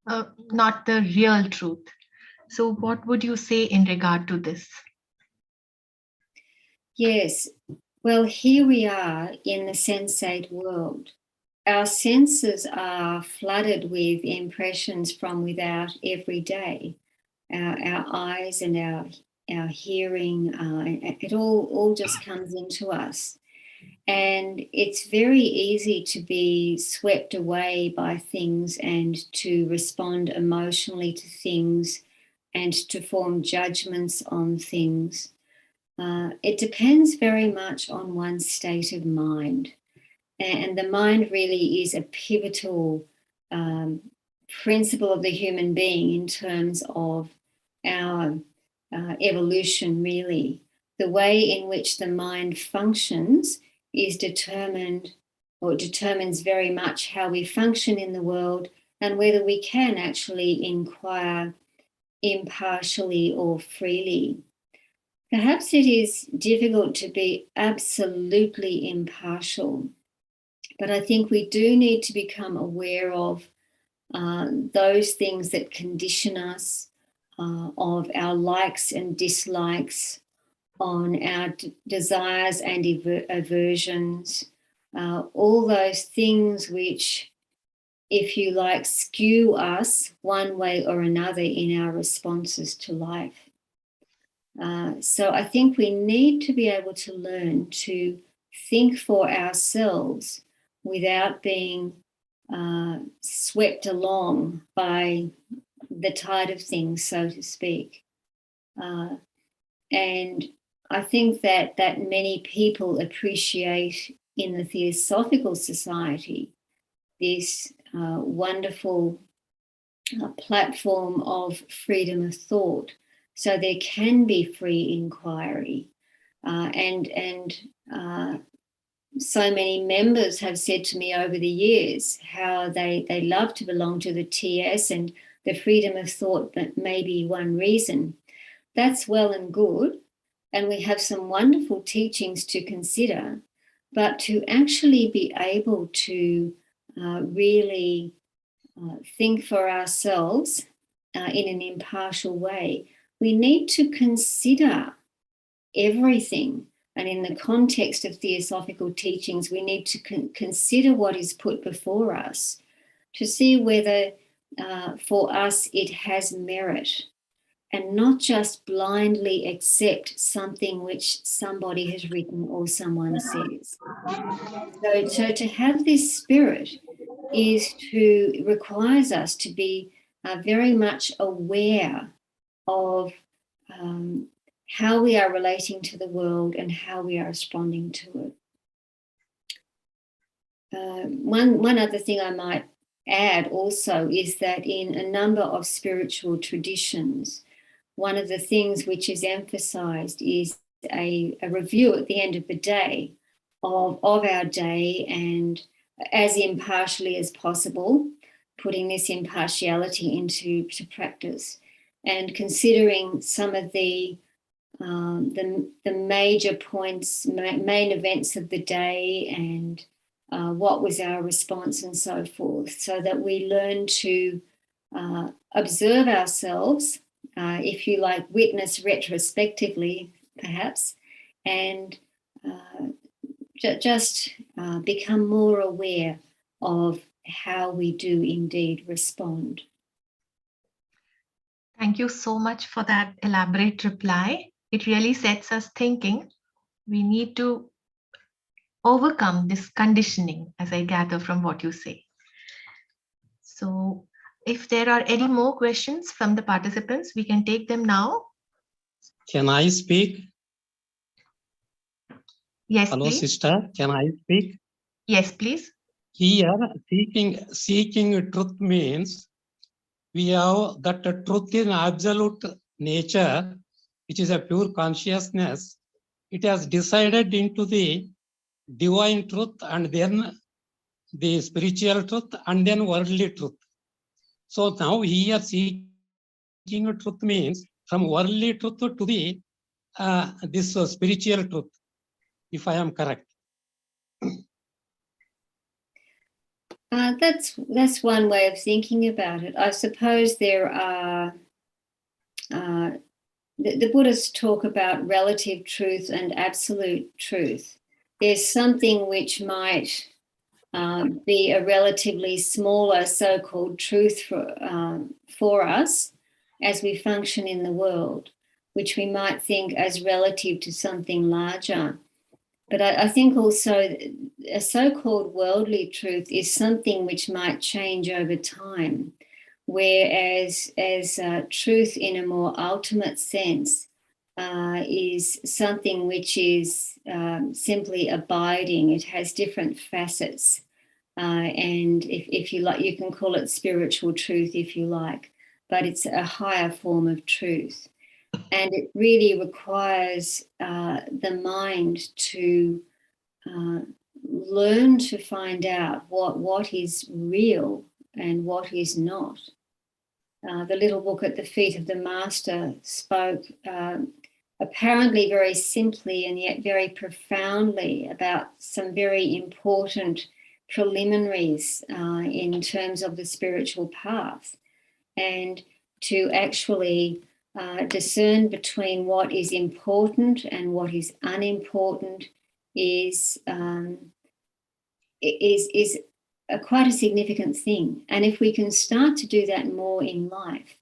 not the real truth. So what would you say in regard to this? Yes. Well, here we are in the sensate world. Our senses are flooded with impressions from without every day. Our eyes and our hearing, it all just comes into us. And it's very easy to be swept away by things and to respond emotionally to things and to form judgments on things. It depends very much on one's state of mind. And the mind really is a pivotal principle of the human being in terms of our evolution, really. The way in which the mind functions is determined, or determines very much how we function in the world and whether we can actually inquire impartially or freely. Perhaps it is difficult to be absolutely impartial, but I think we do need to become aware of those things that condition us, of our likes and dislikes, on our desires and aversions, all those things which, if you like, skew us one way or another in our responses to life. So I think we need to be able to learn to think for ourselves without being swept along by the tide of things, so to speak. And I think that many people appreciate in the Theosophical Society this wonderful platform of freedom of thought, so there can be free inquiry and so many members have said to me over the years how they love to belong to the TS, and the freedom of thought that may be one reason. That's well and good, and we have some wonderful teachings to consider, but to actually be able to really think for ourselves in an impartial way, we need to consider everything. And in the context of theosophical teachings, we need to consider what is put before us to see whether for us it has merit, and not just blindly accept something which somebody has written or someone says. So to have this spirit requires us to be very much aware of how we are relating to the world and how we are responding to it. One other thing I might add also is that in a number of spiritual traditions, one of the things which is emphasized is a review at the end of the day of our day, and as impartially as possible, putting this impartiality into practice and considering some of the major points, main events of the day, and what was our response and so forth, so that we learn to observe ourselves, if you like, witness retrospectively, perhaps, and just become more aware of how we do indeed respond. Thank you so much for that elaborate reply. It really sets us thinking. We need to overcome this conditioning, as I gather from what you say. So if there are any more questions from the participants, we can take them now. Can I speak? Yes, Hello, please. sister. Can I speak? Yes, please. Here, seeking truth means we have that truth in absolute nature, which is a pure consciousness. It has decided into the divine truth, and then the spiritual truth, and then worldly truth. So now here seeking truth means from worldly truth to the this spiritual truth, if I am correct. That's one way of thinking about it. I suppose there are the Buddhists talk about relative truth and absolute truth. There's something which might be a relatively smaller so-called truth for us as we function in the world, which we might think as relative to something larger. But I think also a so-called worldly truth is something which might change over time, whereas truth in a more ultimate sense is something which is simply abiding. It has different facets. And if you like, you can call it spiritual truth if you like, but it's a higher form of truth. And it really requires the mind to learn to find out what is real and what is not. The little book at the feet of the master spoke apparently very simply and yet very profoundly about some very important preliminaries in terms of the spiritual path, and to actually discern between what is important and what is unimportant is quite a significant thing. And if we can start to do that more in life,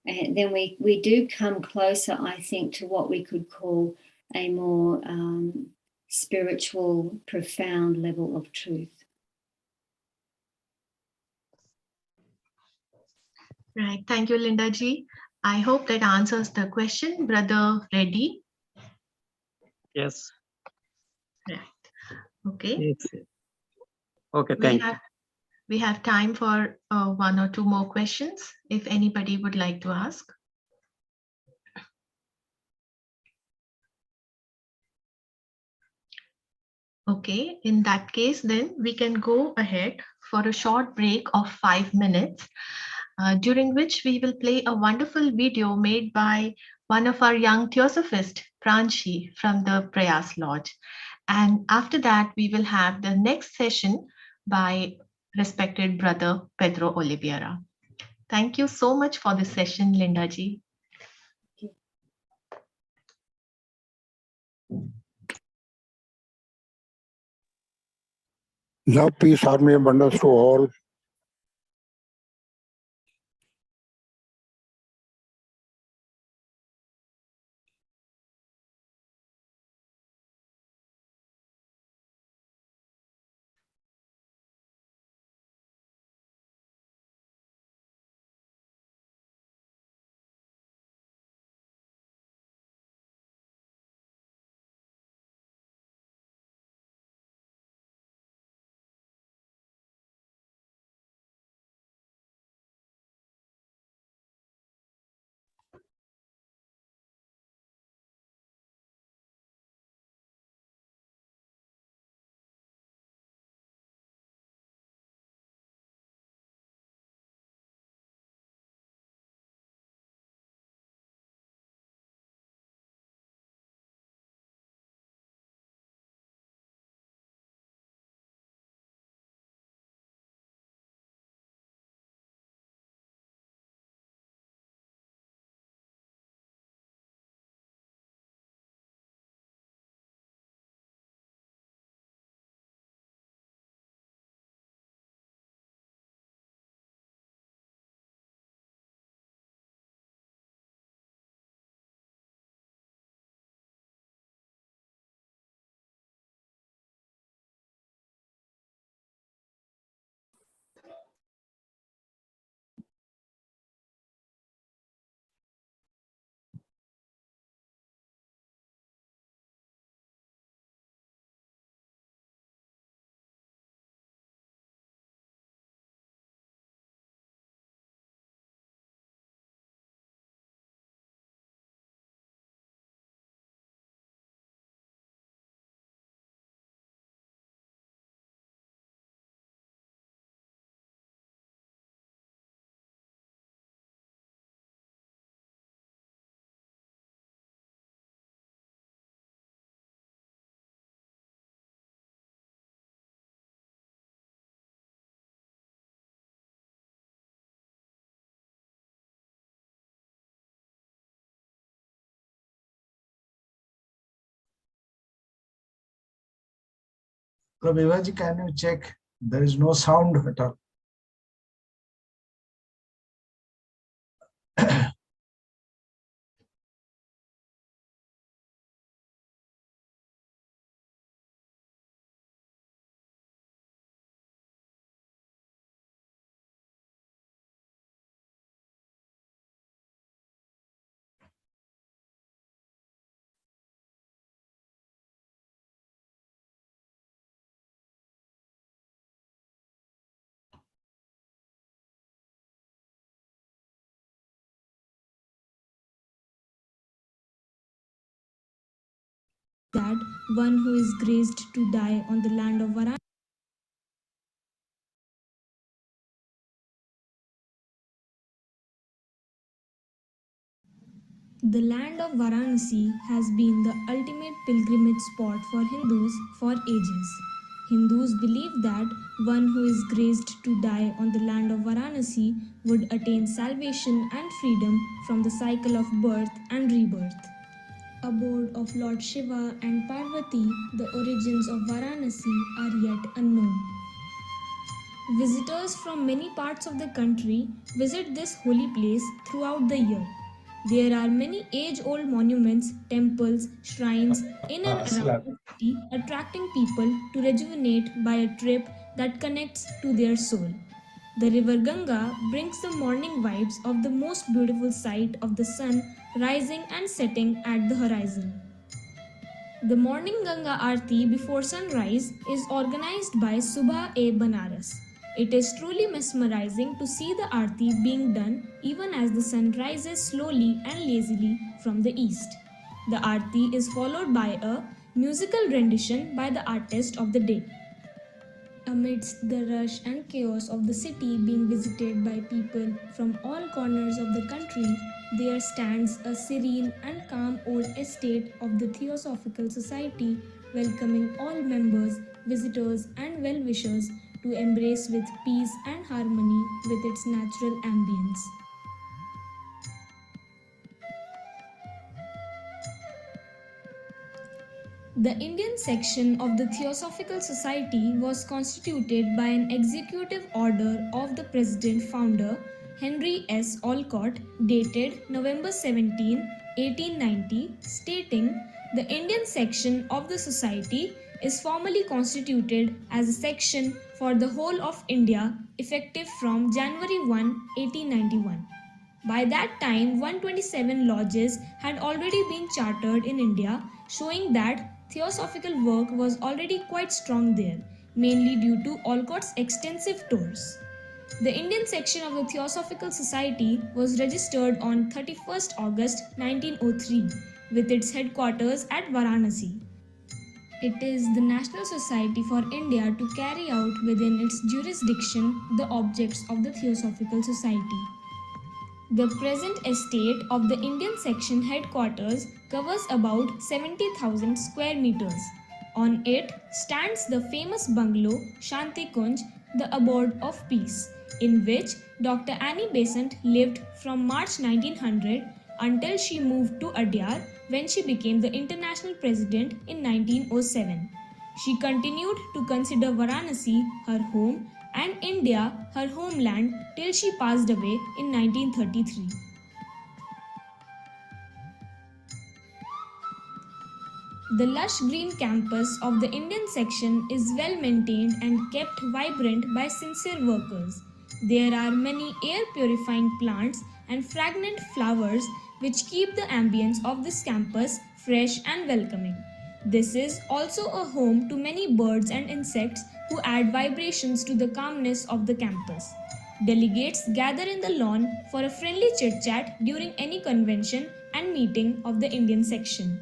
then we do come closer, I think, to what we could call a more spiritual, profound level of truth. Right. Thank you, Linda ji. I hope that answers the question. Brother Reddy. Yes. Right. Okay. Yes. Okay, thank you. We have time for one or two more questions, if anybody would like to ask. Okay, in that case, then we can go ahead for a short break of 5 minutes, during which we will play a wonderful video made by one of our young theosophists, Pranshi, from the Prayas Lodge. And after that, we will have the next session by respected brother Pedro Oliveira. Thank you so much for this session, Linda ji. Love, peace, harmony, abundance to all. So, Vibha ji, can you check? There is no sound at all. That one who is graced to die on the land of Varanasi. The land of Varanasi has been the ultimate pilgrimage spot for Hindus for ages. Hindus believe that one who is graced to die on the land of Varanasi would attain salvation and freedom from the cycle of birth and rebirth. Abode of Lord Shiva and Parvati, the origins of Varanasi are yet unknown. Visitors from many parts of the country visit this holy place throughout the year. There are many age-old monuments, temples, shrines in and around the city, attracting people to rejuvenate by a trip that connects to their soul. The river Ganga brings the morning vibes of the most beautiful sight of the sun rising and setting at the horizon. The morning Ganga Aarti before sunrise is organized by Subha-e Banaras. It is truly mesmerizing to see the Aarti being done even as the sun rises slowly and lazily from the east. The Aarti is followed by a musical rendition by the artist of the day. Amidst the rush and chaos of the city being visited by people from all corners of the country, there stands a serene and calm old estate of the Theosophical Society, welcoming all members, visitors, and well wishers to embrace with peace and harmony with its natural ambience. The Indian section of the Theosophical Society was constituted by an executive order of the President Founder Henry S. Olcott dated November 17, 1890, stating, "The Indian section of the Society is formally constituted as a section for the whole of India effective from January 1, 1891. By that time, 127 lodges had already been chartered in India, showing that theosophical work was already quite strong there, mainly due to Olcott's extensive tours. The Indian section of the Theosophical Society was registered on 31st August 1903 with its headquarters at Varanasi. It is the National Society for India to carry out within its jurisdiction the objects of the Theosophical Society. The present estate of the Indian section headquarters covers about 70,000 square meters. On it stands the famous bungalow Shanti Kunj, the abode of peace, in which Dr. Annie Besant lived from March 1900 until she moved to Adyar when she became the international president in 1907. She continued to consider Varanasi her home and India her homeland till she passed away in 1933. The lush green campus of the Indian section is well maintained and kept vibrant by sincere workers. There are many air purifying plants and fragrant flowers which keep the ambience of this campus fresh and welcoming. This is also a home to many birds and insects who add vibrations to the calmness of the campus. Delegates gather in the lawn for a friendly chit-chat during any convention and meeting of the Indian section.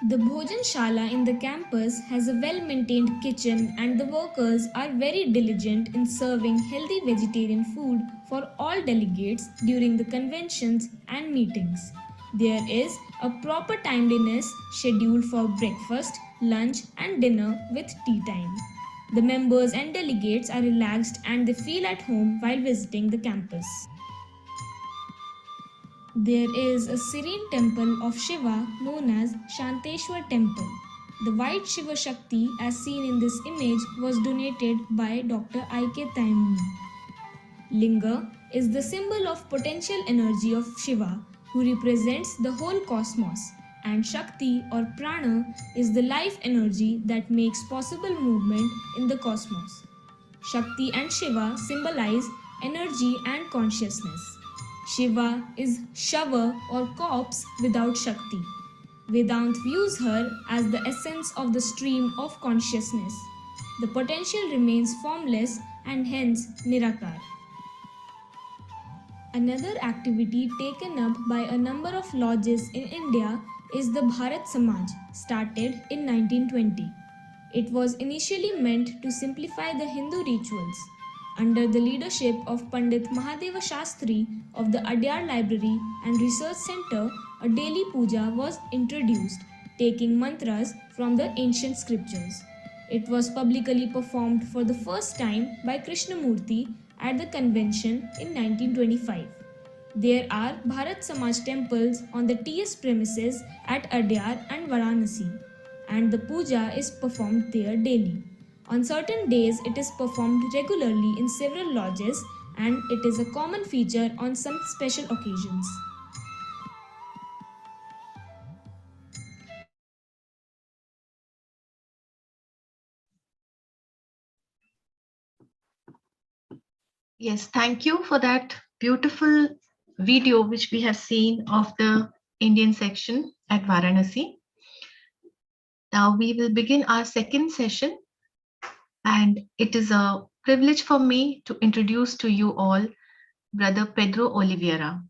The Bhojan Shala in the campus has a well-maintained kitchen and the workers are very diligent in serving healthy vegetarian food for all delegates during the conventions and meetings. There is a proper timeliness scheduled for breakfast, lunch and dinner with tea time. The members and delegates are relaxed and they feel at home while visiting the campus. There is a serene temple of Shiva known as Shanteshwar Temple. The white Shiva Shakti as seen in this image was donated by Dr. I.K. Taimuni. Linga is the symbol of potential energy of Shiva who represents the whole cosmos, and Shakti or Prana is the life energy that makes possible movement in the cosmos. Shakti and Shiva symbolize energy and consciousness. Shiva is Shava or corpse without Shakti. Vedanta views her as the essence of the stream of consciousness. The potential remains formless and hence Nirakar. Another activity taken up by a number of lodges in India is the Bharat Samaj, started in 1920. It was initially meant to simplify the Hindu rituals. Under the leadership of Pandit Mahadeva Shastri of the Adyar Library and Research Center, a daily puja was introduced, taking mantras from the ancient scriptures. It was publicly performed for the first time by Krishnamurti at the convention in 1925. There are Bharat Samaj temples on the TS premises at Adyar and Varanasi, and the puja is performed there daily. On certain days, it is performed regularly in several lodges, and it is a common feature on some special occasions. Yes, thank you for that beautiful video which we have seen of the Indian section at Varanasi. Now we will begin our second session, and it is a privilege for me to introduce to you all Brother Pedro Oliveira.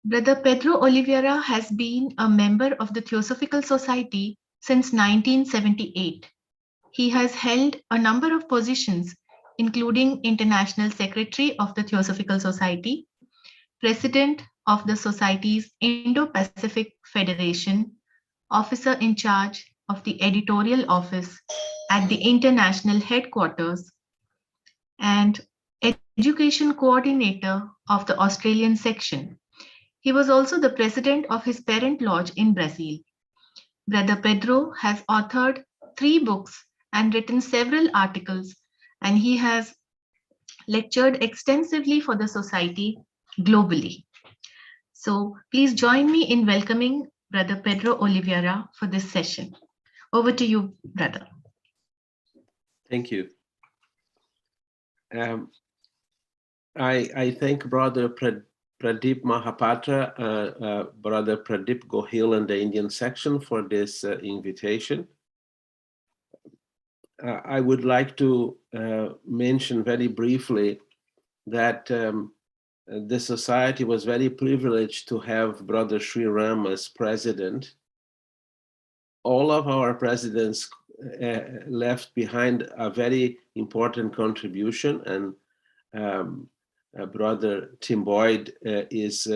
Brother Pedro Oliveira has been a member of the Theosophical Society since 1978. He has held a number of positions, including International Secretary of the Theosophical Society, President of the Society's Indo-Pacific Federation, Officer in charge of the editorial office at the international headquarters, and education coordinator of the Australian section. He was also the president of his parent lodge in Brazil. Brother Pedro has authored 3 books and written several articles, and he has lectured extensively for the society globally. So please join me in welcoming Brother Pedro Oliveira for this session. Over to you, brother. Thank you. I thank Brother Pradeep Mahapatra, Brother Pradeep Gohil and the Indian section for this invitation. I would like to mention very briefly that the society was very privileged to have Brother SRIRAM as president. All of our presidents left behind a very important contribution, and Brother Tim Boyd is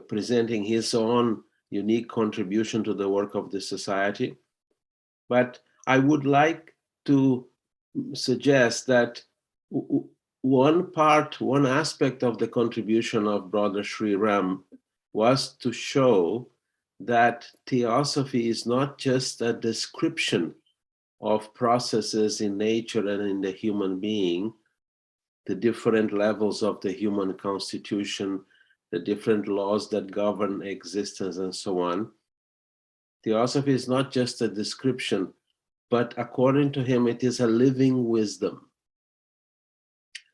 presenting his own unique contribution to the work of the society. But I would like to suggest that one aspect of the contribution of Brother SRIRAM was to show that Theosophy is not just a description of processes in nature and in the human being, the different levels of the human constitution, the different laws that govern existence and so on. Theosophy is not just a description, but according to him, it is a living wisdom.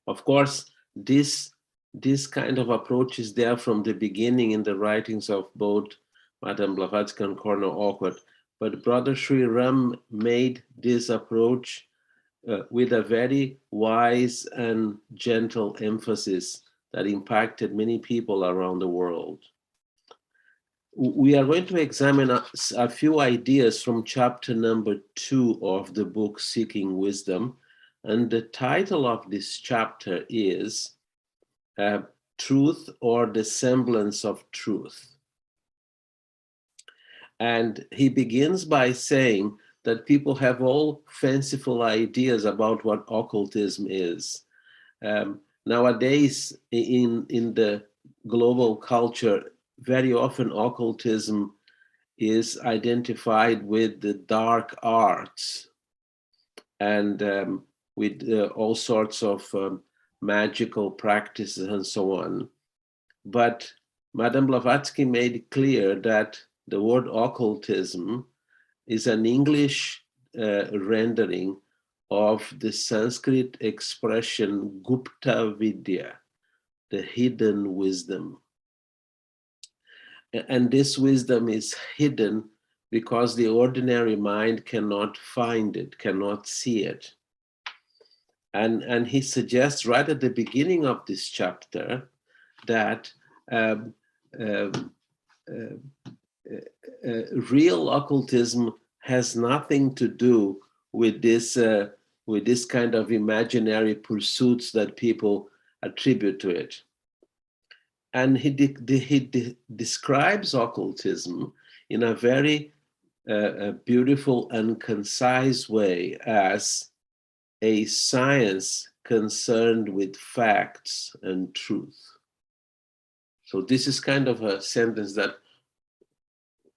Of course, this kind of approach is there from the beginning in the writings of both Madame Blavatsky and Cornel Awkward, but Brother SRIRAM made this approach with a very wise and gentle emphasis that impacted many people around the world. We are going to examine a few ideas from chapter number 2 of the book Seeking Wisdom, and the title of this chapter is Truth or the Semblance of Truth. And he begins by saying that people have all fanciful ideas about what occultism is. Nowadays, in the global culture, very often occultism is identified with the dark arts and with all sorts of magical practices and so on. But Madame Blavatsky made it clear that the word occultism is an English rendering of the Sanskrit expression Gupta Vidya, the hidden wisdom. And this wisdom is hidden because the ordinary mind cannot find it, cannot see it. And he suggests right at the beginning of this chapter that real occultism has nothing to do with this kind of imaginary pursuits that people attribute to it. And he describes occultism in a very beautiful and concise way as a science concerned with facts and truth. So this is kind of a sentence that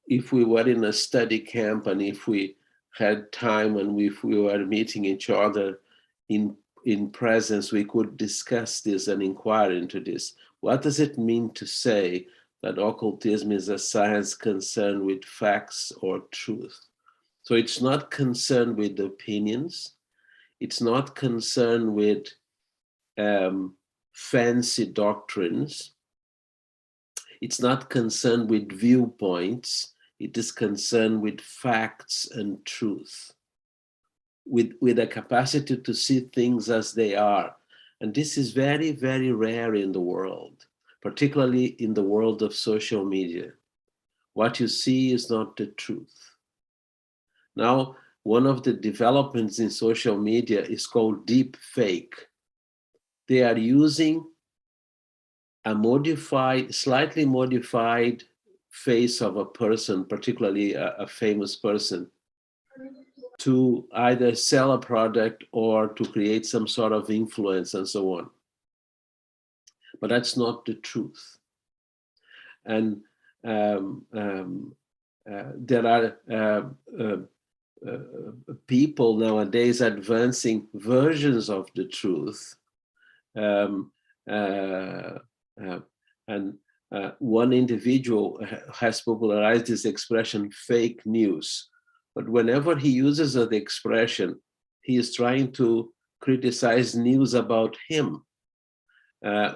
if we were in a study camp and if we had time and if we were meeting each other in presence, we could discuss this and inquire into this. What does it mean to say that occultism is a science concerned with facts or truth? So it's not concerned with opinions. It's not concerned with fancy doctrines. It's not concerned with viewpoints. It is concerned with facts and truth, with a capacity to see things as they are. And this is very, very rare in the world. particularly in the world of social media. What you see is not the truth. Now, one of the developments in social media is called deep fake. They are using a modified, slightly modified face of a person, particularly a famous person, to either sell a product or to create some sort of influence and so on. But that's not the truth. And there are people nowadays advancing versions of the truth. One individual has popularized this expression, fake news. But whenever he uses the expression, he is trying to criticize news about him,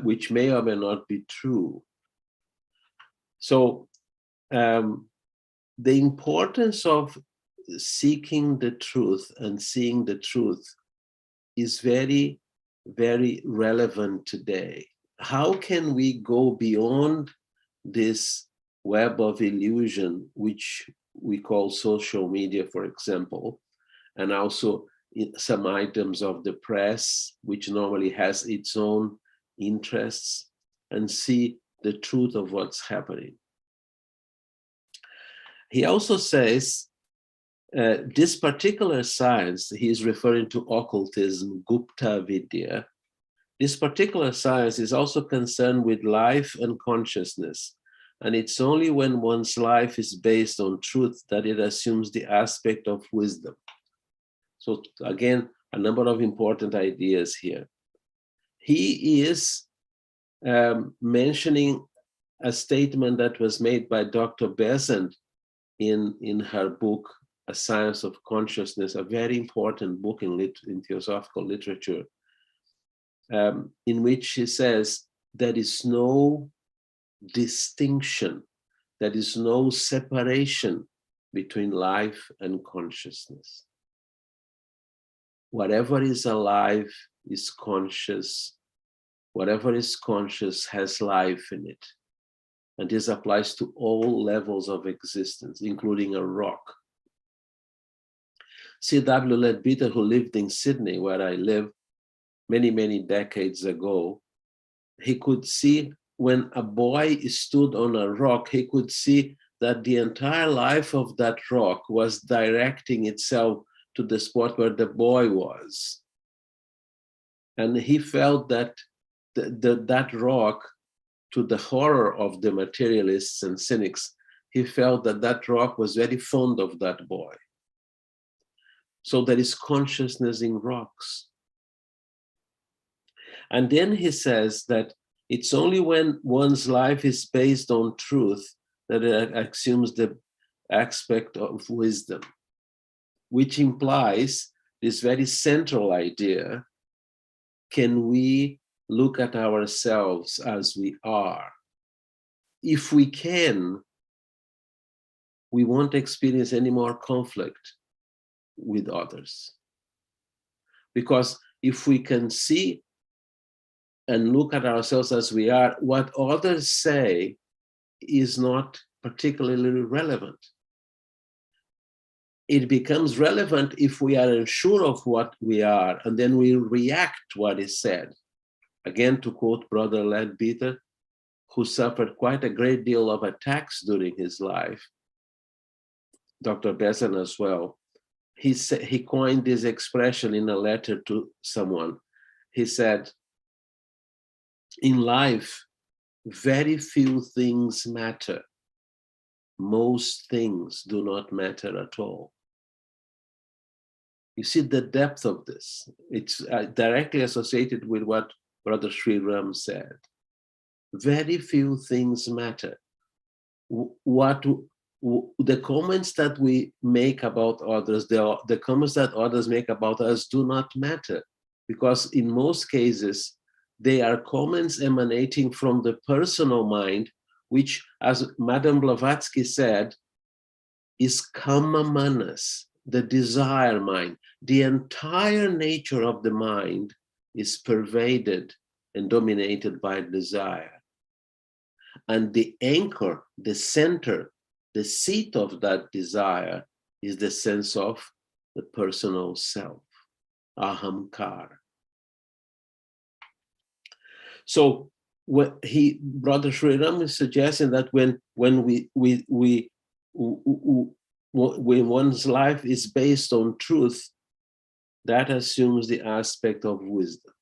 which may or may not be true. So the importance of seeking the truth and seeing the truth is very, very relevant today. How can we go beyond this web of illusion, which we call social media, for example, and also some items of the press, which normally has its own interests, and see the truth of what's happening? He also says this particular science, he is referring to occultism, Gupta Vidya. This particular science is also concerned with life and consciousness. And it's only when one's life is based on truth that it assumes the aspect of wisdom. So again, a number of important ideas here. He is mentioning a statement that was made by Dr. Besant in her book, A Science of Consciousness, a very important book in theosophical literature, in which she says there is no distinction, there is no separation between life and consciousness. Whatever is alive is conscious. Whatever is conscious has life in it. And this applies to all levels of existence, including a rock. C.W. Leadbeater, who lived in Sydney, where I live, many, many decades ago, he could see when a boy stood on a rock, he could see that the entire life of that rock was directing itself to the spot where the boy was. And he felt that that rock, to the horror of the materialists and cynics, he felt that that rock was very fond of that boy. So there is consciousness in rocks. And then he says that it's only when one's life is based on truth that it assumes the aspect of wisdom, which implies this very central idea: can we look at ourselves as we are? If we can, we won't experience any more conflict with others. Because if we can see and look at ourselves as we are, what others say is not particularly relevant. It becomes relevant if we are unsure of what we are, and then we react to what is said. Again, to quote Brother Leadbeater, who suffered quite a great deal of attacks during his life, Dr. Besant as well, he coined this expression in a letter to someone. He said, in life, very few things matter. Most things do not matter at all. You see the depth of this. It's directly associated with what Brother SRIRAM said. Very few things matter. The comments that we make about others, the comments that others make about us do not matter, because in most cases, they are comments emanating from the personal mind, which, as Madame Blavatsky said, is kama manas, the desire mind. The entire nature of the mind is pervaded and dominated by desire. And the anchor, the center, the seat of that desire is the sense of the personal self, ahamkar. So what Brother SRIRAM is suggesting that when one's life is based on truth, that assumes the aspect of wisdom.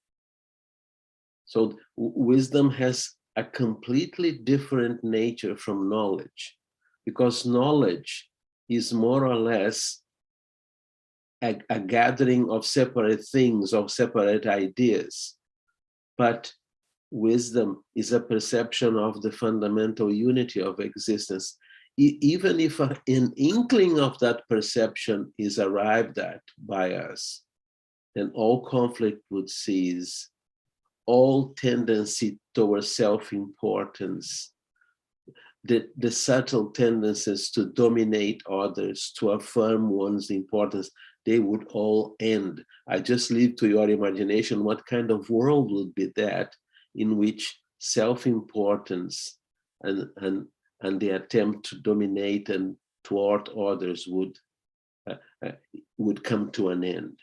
So wisdom has a completely different nature from knowledge, because knowledge is more or less a gathering of separate things, of separate ideas. But wisdom is a perception of the fundamental unity of existence. Even if an inkling of that perception is arrived at by us, then all conflict would cease, all tendency towards self-importance, the subtle tendencies to dominate others, to affirm one's importance, they would all end. I just leave to your imagination what kind of world would be that in which self-importance and the attempt to dominate and thwart others would come to an end.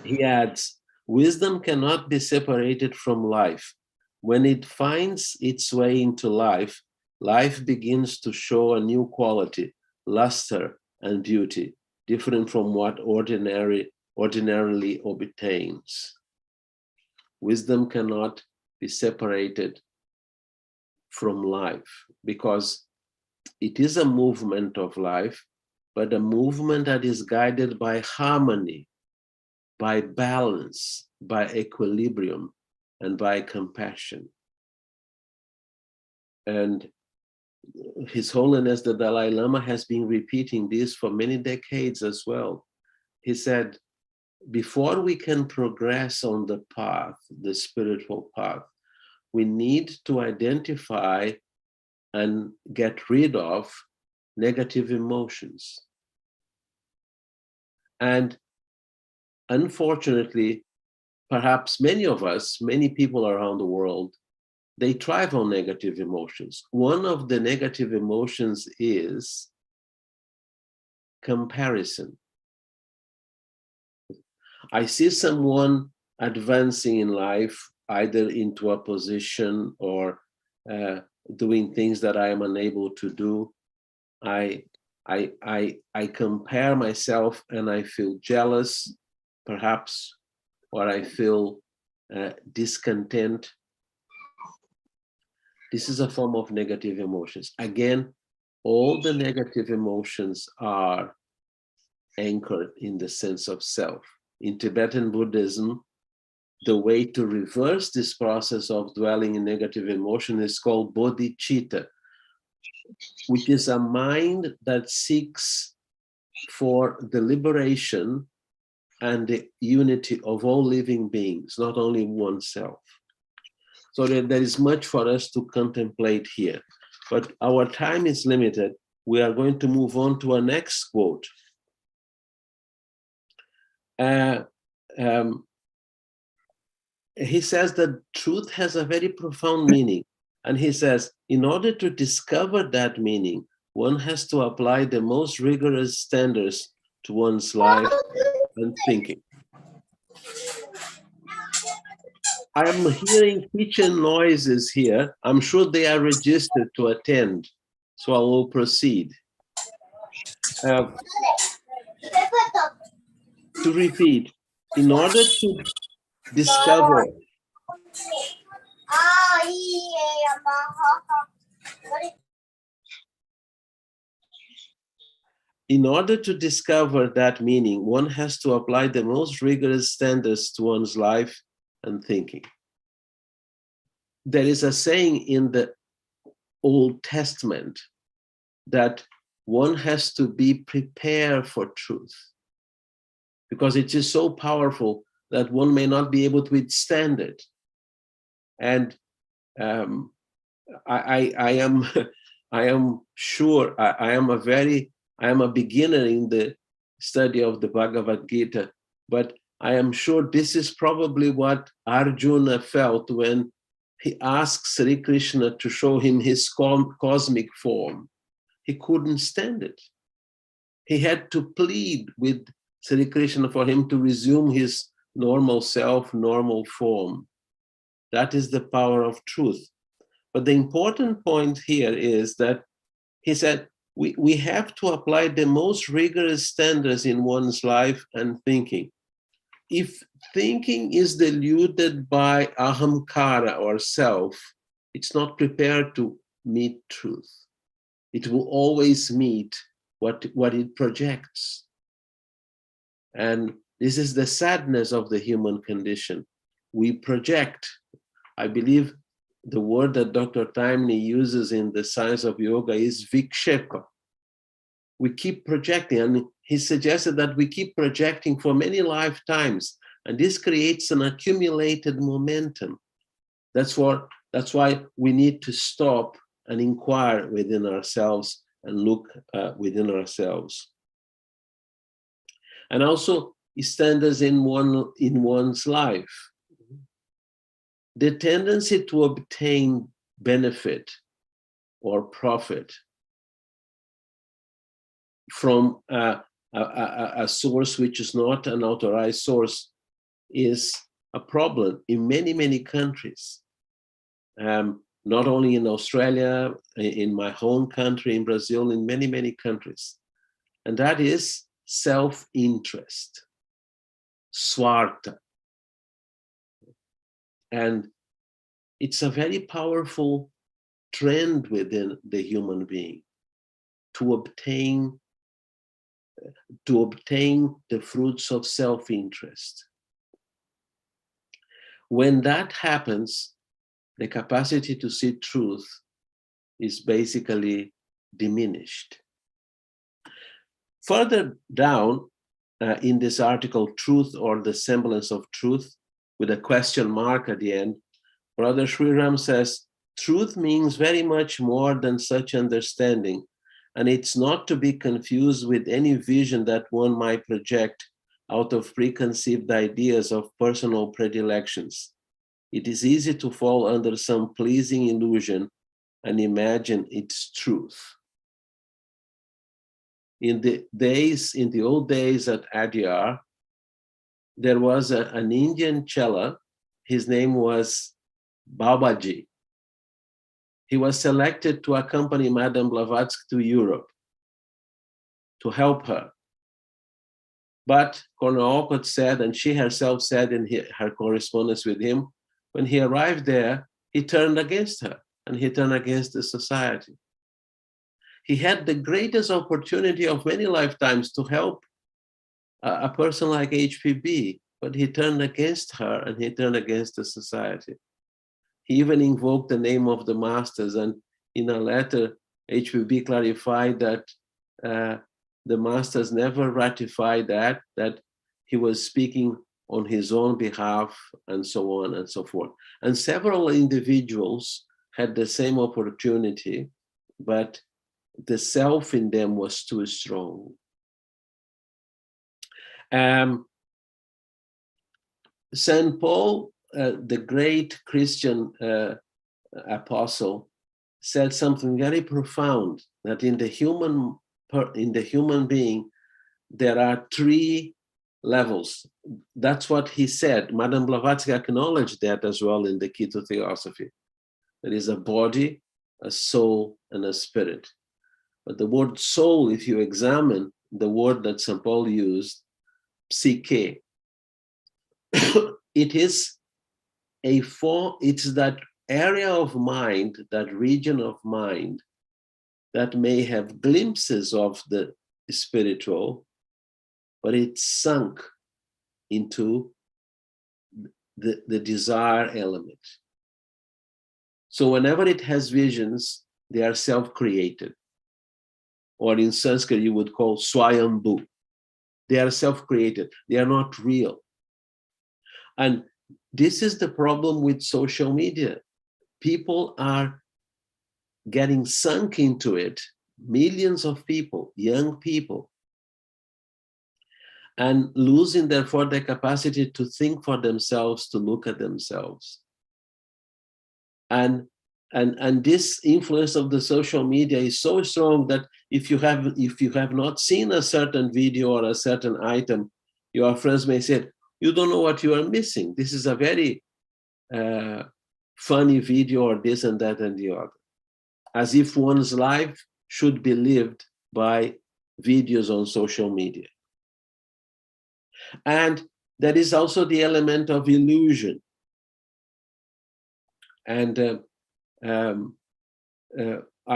He adds, wisdom cannot be separated from life. When it finds its way into life, life begins to show a new quality, luster and beauty, different from what ordinarily obtains. Wisdom cannot be separated from life because it is a movement of life, but a movement that is guided by harmony, by balance, by equilibrium, and by compassion. And His Holiness the Dalai Lama has been repeating this for many decades as well. He said, before we can progress on the path, the spiritual path, we need to identify and get rid of negative emotions. And unfortunately, perhaps many of us, many people around the world, they thrive on negative emotions. One of the negative emotions is comparison. I see someone advancing in life, either into a position or doing things that I am unable to do. I compare myself and I feel jealous, perhaps, or I feel discontent. This is a form of negative emotions. Again, all the negative emotions are anchored in the sense of self. In Tibetan Buddhism, the way to reverse this process of dwelling in negative emotion is called bodhicitta, which is a mind that seeks for the liberation and the unity of all living beings, not only oneself. So there is much for us to contemplate here, but our time is limited. We are going to move on to our next quote. He says that truth has a very profound meaning. And he says, in order to discover that meaning, one has to apply the most rigorous standards to one's life and thinking. I am hearing kitchen noises here. I'm sure they are registered to attend, so I will proceed. To repeat, in order to discover that meaning, one has to apply the most rigorous standards to one's life and thinking. There is a saying in the Old Testament that one has to be prepared for truth because it is so powerful that one may not be able to withstand it. And I am sure I am a beginner in the study of the Bhagavad Gita, but I am sure this is probably what Arjuna felt when he asked Sri Krishna to show him his cosmic form. He couldn't stand it. He had to plead with Sri Krishna for him to resume his normal self, normal form. That is the power of truth. But the important point here is that he said, we have to apply the most rigorous standards in one's life and thinking. If thinking is diluted by ahamkara or self, it's not prepared to meet truth. It will always meet what it projects. And this is the sadness of the human condition. We project. I believe the word that Dr. Taimni uses in the science of yoga is vikshepa. We keep projecting, and he suggested that we keep projecting for many lifetimes, and this creates an accumulated momentum. That's why we need to stop and inquire within ourselves and look within ourselves. And also standards in one's life. The tendency to obtain benefit or profit from a source which is not an authorized source is a problem in many, many countries. Not only in Australia, in my home country, in Brazil, in many, many countries. And that is self-interest, swarta. And it's a very powerful trend within the human being to obtain the fruits of self-interest. When that happens, the capacity to see truth is basically diminished. Further down in this article, Truth or the Semblance of Truth, with a question mark at the end, Brother SRIRAM says, truth means very much more than such understanding, and it's not to be confused with any vision that one might project out of preconceived ideas of personal predilections. It is easy to fall under some pleasing illusion and imagine its truth. In the old days at Adyar, there was an Indian chela. His name was Babaji. He was selected to accompany Madame Blavatsky to Europe to help her. But Kornaokot said, and she herself said in her correspondence with him, when he arrived there, he turned against her and he turned against the society. He had the greatest opportunity of many lifetimes to help a person like HPB, but he turned against her and he turned against the society. He even invoked the name of the masters, and in a letter, HPB clarified that the masters never ratified that he was speaking on his own behalf, and so on and so forth. And several individuals had the same opportunity, but the self in them was too strong. St. Paul, the great Christian apostle, said something very profound, that in the human being, there are three levels. That's what he said. Madame Blavatsky acknowledged that as well in the Key to Theosophy. There is a body, a soul, and a spirit. But the word soul, if you examine the word that St. Paul used, psyche, it's that area of mind, that region of mind that may have glimpses of the spiritual, but it's sunk into the desire element. So whenever it has visions, they are self-created. Or in Sanskrit, you would call swayambhu. They are self-created. They are not real. And this is the problem with social media. People are getting sunk into it, millions of people, young people, and losing, therefore, the capacity to think for themselves, to look at themselves. And this influence of the social media is so strong that if you have not seen a certain video or a certain item, your friends may say, you don't know what you are missing. This is a very funny video, or this and that and the other. As if one's life should be lived by videos on social media. And there is also the element of illusion. And I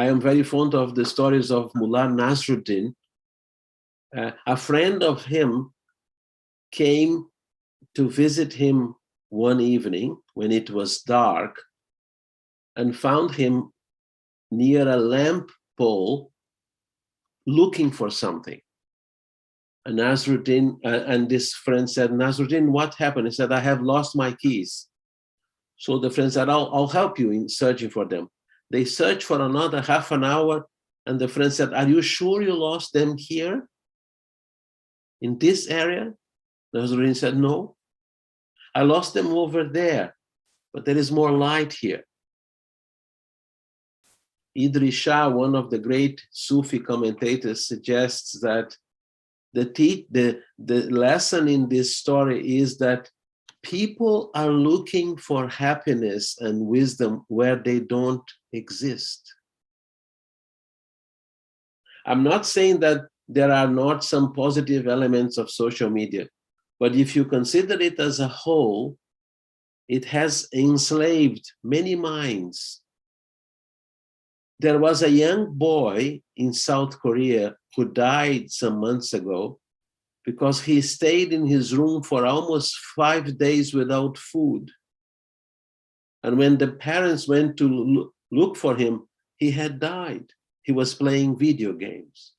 am very fond of the stories of Mullah Nasruddin. A friend of him came to visit him one evening when it was dark and found him near a lamp pole looking for something. And Nasruddin, and this friend said, Nasruddin, what happened? He said, I have lost my keys. So the friend said, I'll help you in searching for them. They searched for another half an hour, and the friend said, are you sure you lost them here? In this area? Nasruddin said, no. I lost them over there, but there is more light here. Idris Shah, one of the great Sufi commentators, suggests that the lesson in this story is that people are looking for happiness and wisdom where they don't exist. I'm not saying that there are not some positive elements of social media, but if you consider it as a whole, it has enslaved many minds. There was a young boy in South Korea who died some months ago because he stayed in his room for almost 5 days without food. And when the parents went to look for him, he had died. He was playing video games.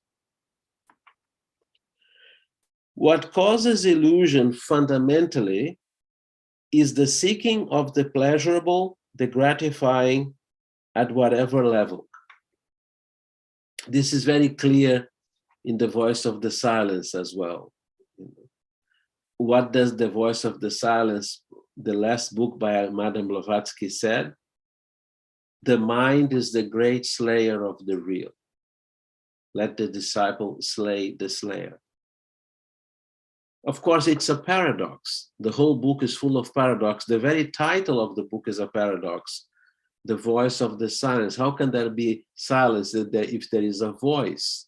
What causes illusion fundamentally is the seeking of the pleasurable, the gratifying at whatever level. This is very clear in The Voice of the Silence as well. What does The Voice of the Silence, the last book by Madame Blavatsky, said? The mind is the great slayer of the real. Let the disciple slay the slayer. Of course, it's a paradox. The whole book is full of paradox. The very title of the book is a paradox. The voice of the silence. How can there be silence if there is a voice?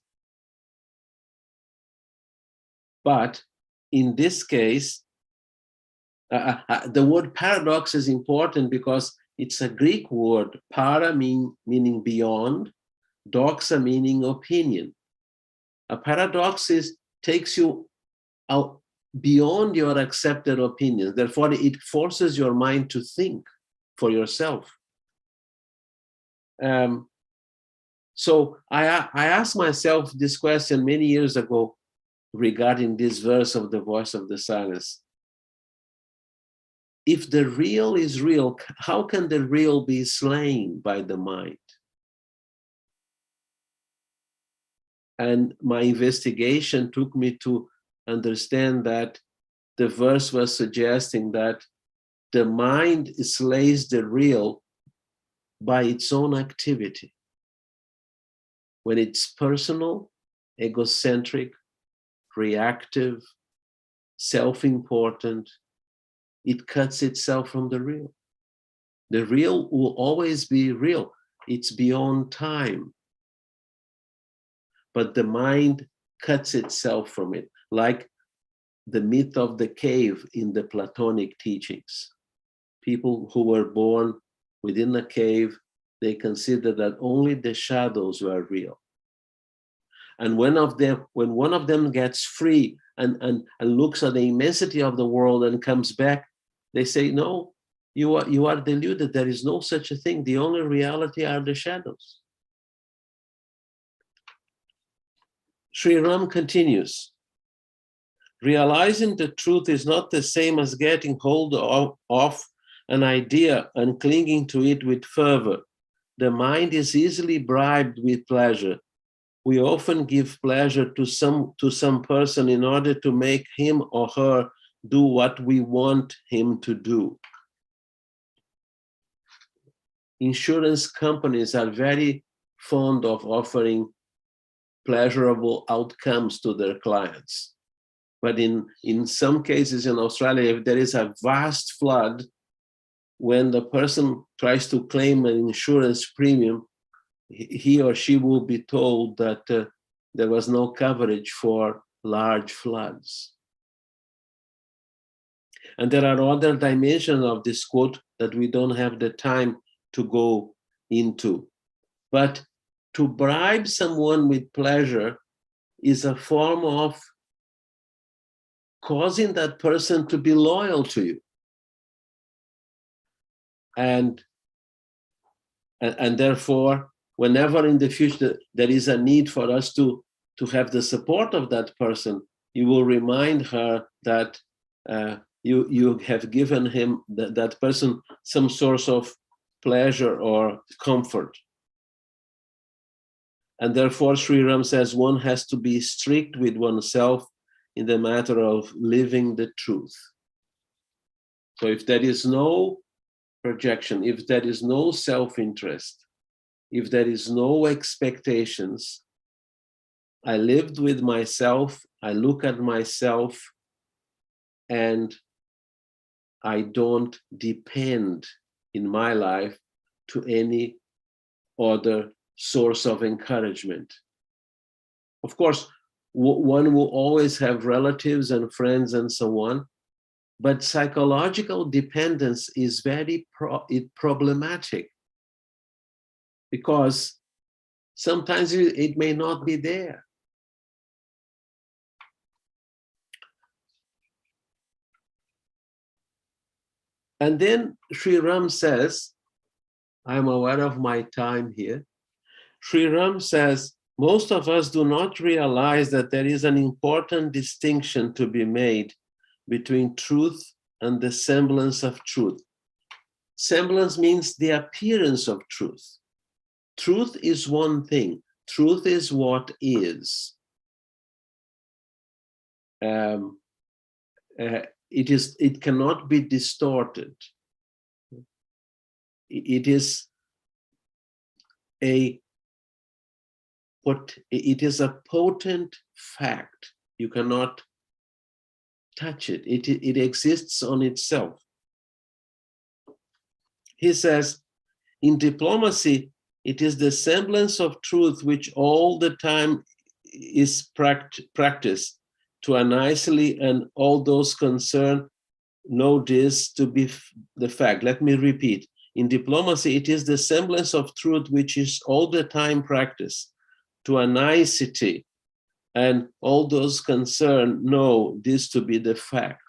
But in this case, the word paradox is important because it's a Greek word, para meaning beyond, doxa meaning opinion. A paradox takes you out beyond your accepted opinions. Therefore, it forces your mind to think for yourself. So I asked myself this question many years ago regarding this verse of The Voice of the Silence. If the real is real, how can the real be slain by the mind? And my investigation took me to understand that the verse was suggesting that the mind slays the real by its own activity. When it's personal, egocentric, reactive, self-important, it cuts itself from the real. The real will always be real. It's beyond time. But the mind cuts itself from it, like the myth of the cave in the Platonic teachings. People who were born within a cave, they considered that only the shadows were real. And when one of them gets free and looks at the immensity of the world and comes back, they say, no, you are deluded. There is no such a thing. The only reality are the shadows. SRIRAM continues. Realizing the truth is not the same as getting hold of an idea and clinging to it with fervor. The mind is easily bribed with pleasure. We often give pleasure to some person in order to make him or her do what we want him to do. insurance companies are very fond of offering pleasurable outcomes to their clients. But in some cases in Australia, if there is a vast flood, when the person tries to claim an insurance premium, he or she will be told that there was no coverage for large floods. And there are other dimensions of this quote that we don't have the time to go into. But to bribe someone with pleasure is a form of causing that person to be loyal to you. And therefore, whenever in the future there is a need for us to have the support of that person, you will remind her that you have given him, that person, some source of pleasure or comfort. And therefore, SRIRAM says one has to be strict with oneself in the matter of living the truth. So if there is no projection, if there is no self-interest, if there is no expectations, I lived with myself, I look at myself, and I don't depend in my life to any other source of encouragement. Of course, one will always have relatives and friends and so on, but psychological dependence is very problematic, because sometimes it may not be there. And then SRIRAM says, I'm aware of my time here. SRIRAM says, most of us do not realize that there is an important distinction to be made between truth and the semblance of truth. Semblance means the appearance of truth. Truth is one thing. Truth is what is. It cannot be distorted. It is a potent fact. You cannot touch it. It exists on itself. He says, in diplomacy, it is the semblance of truth which all the time is practiced to a nicely, and all those concerned know this to be the fact. Let me repeat. In diplomacy, it is the semblance of truth which is all the time practiced to a nicety, and all those concerned know this to be the fact.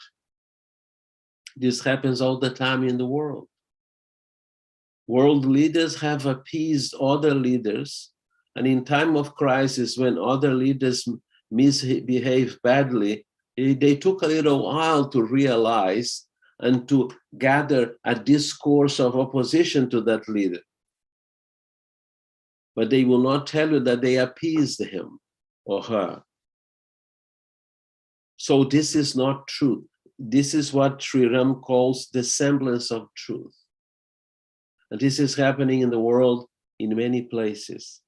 This happens all the time in the world. World leaders have appeased other leaders, and in time of crisis, when other leaders misbehave badly, they took a little while to realize and to gather a discourse of opposition to that leader. But they will not tell you that they appeased him or her. So this is not truth. This is what SRIRAM calls the semblance of truth. And this is happening in the world in many places.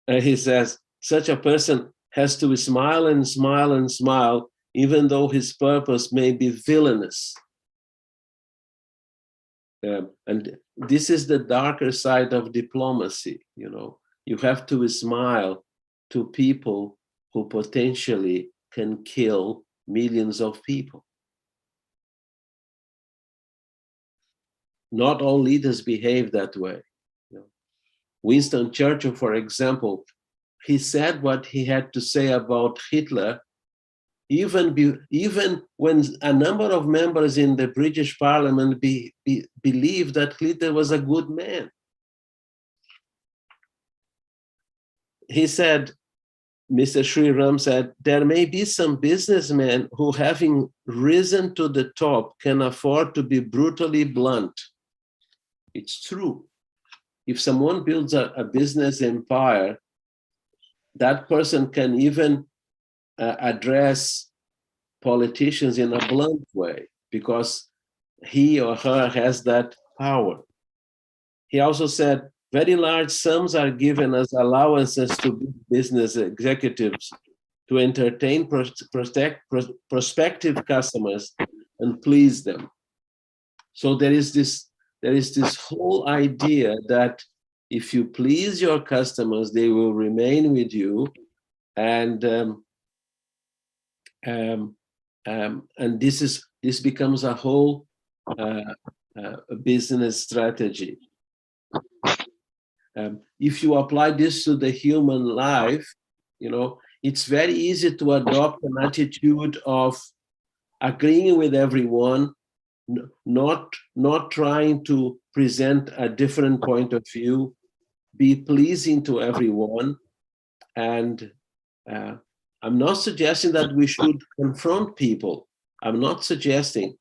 And he says, such a person has to smile and smile and smile, even though his purpose may be villainous. And this is the darker side of diplomacy. You know, you have to smile to people who potentially can kill millions of people. Not all leaders behave that way. You know, Winston Churchill, for example, he said what he had to say about Hitler, even when a number of members in the British Parliament believed that Hitler was a good man. He said, Mr. SRIRAM said, there may be some businessmen who, having risen to the top, can afford to be brutally blunt. It's true. If someone builds a business empire, that person can even address politicians in a blunt way, because he or her has that power. He also said, very large sums are given as allowances to big business executives to entertain prospective customers and please them. So there is this whole idea that if you please your customers, they will remain with you, and this becomes a whole business strategy. If you apply this to the human life, you know, it's very easy to adopt an attitude of agreeing with everyone, not trying to present a different point of view, be pleasing to everyone. And I'm not suggesting that we should confront people. I'm not suggesting.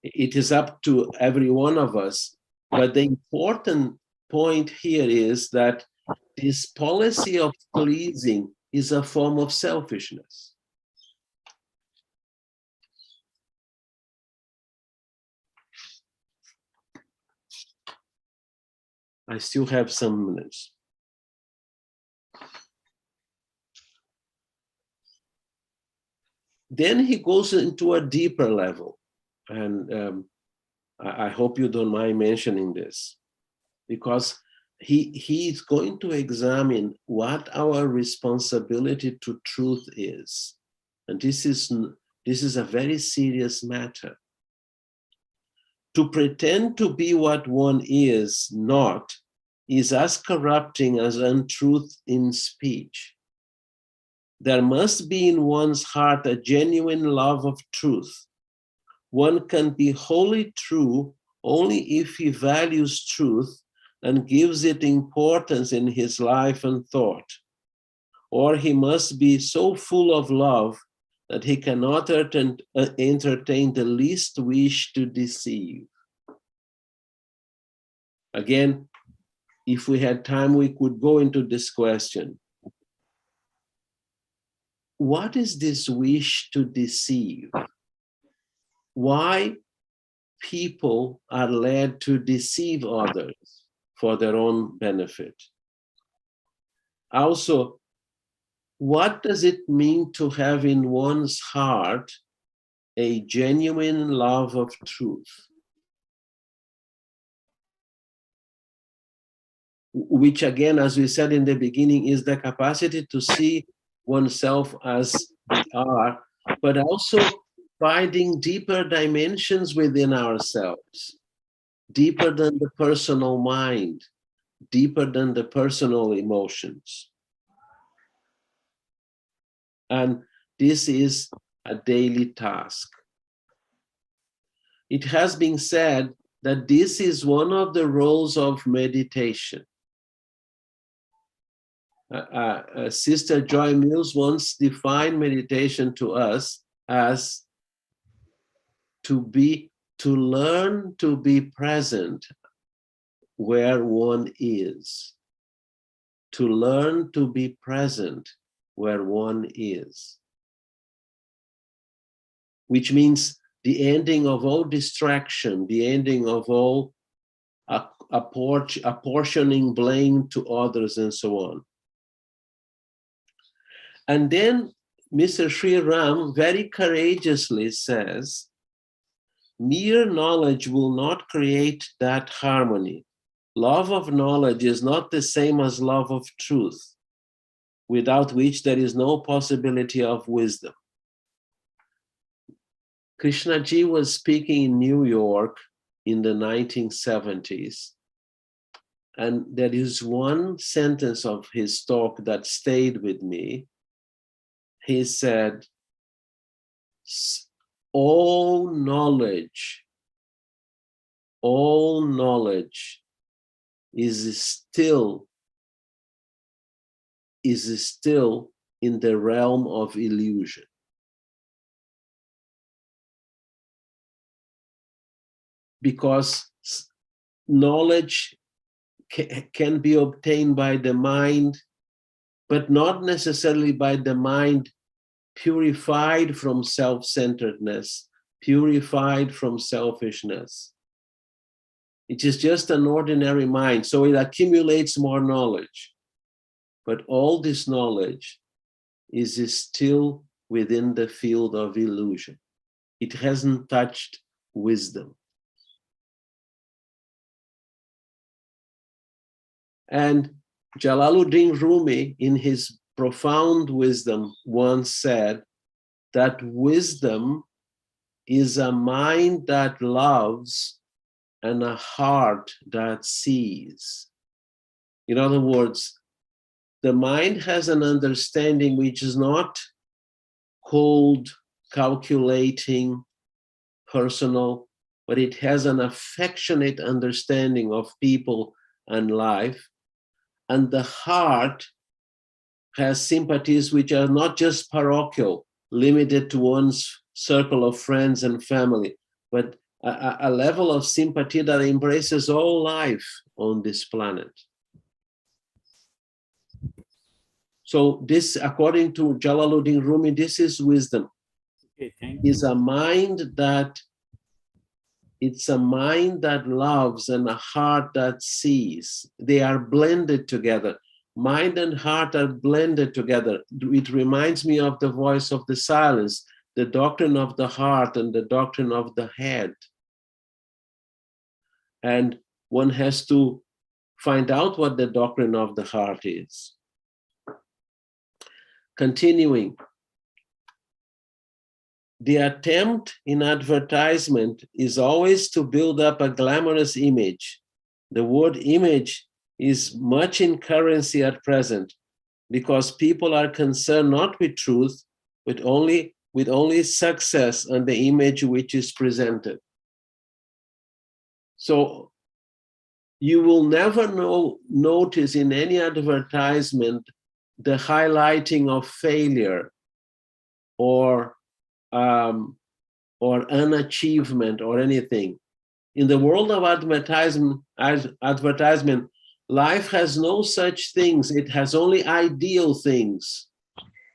It is up to every one of us. But the important point here is that this policy of pleasing is a form of selfishness. I still have some minutes. Then he goes into a deeper level. And I hope you don't mind mentioning this, because he's going to examine what our responsibility to truth is. And this is a very serious matter. To pretend to be what one is not is as corrupting as untruth in speech. There must be in one's heart a genuine love of truth. One can be wholly true only if he values truth and gives it importance in his life and thought. Or he must be so full of love that he cannot entertain the least wish to deceive. Again, if we had time, we could go into this question. What is this wish to deceive? Why people are led to deceive others for their own benefit? Also, what does it mean to have in one's heart a genuine love of truth? Which again, as we said in the beginning, is the capacity to see oneself as we are, but also finding deeper dimensions within ourselves, deeper than the personal mind, deeper than the personal emotions. And this is a daily task. It has been said that this is one of the roles of meditation. Sister Joy Mills once defined meditation to us as to learn to be present where one is. To learn to be present where one is. Which means the ending of all distraction, the ending of all apportioning blame to others and so on. And then Mr. SRIRAM very courageously says, mere knowledge will not create that harmony. Love of knowledge is not the same as love of truth, without which there is no possibility of wisdom. Krishnaji was speaking in New York in the 1970s, and there is one sentence of his talk that stayed with me. He said, all knowledge is still in the realm of illusion. Because knowledge can be obtained by the mind, but not necessarily by the mind purified from self-centeredness, purified from selfishness. It is just an ordinary mind, so it accumulates more knowledge. But all this knowledge is still within the field of illusion. It hasn't touched wisdom. And Jalaluddin Rumi, in his profound wisdom, once said that wisdom is a mind that loves and a heart that sees. In other words, the mind has an understanding which is not cold, calculating, personal, but it has an affectionate understanding of people and life. And the heart has sympathies which are not just parochial, limited to one's circle of friends and family, but a level of sympathy that embraces all life on this planet. So this, according to Jalaluddin Rumi, this is wisdom. Okay, thank you. It's a mind that loves and a heart that sees. They are blended together. Mind and heart are blended together. It reminds me of the voice of the silence, the doctrine of the heart and the doctrine of the head. And one has to find out what the doctrine of the heart is. Continuing, the attempt in advertisement is always to build up a glamorous image. The word image is much in currency at present because people are concerned not with truth, but with only success and the image which is presented. So you will never notice in any advertisement the highlighting of failure or unachievement or anything. In the world of advertisement, life has no such things. It has only ideal things.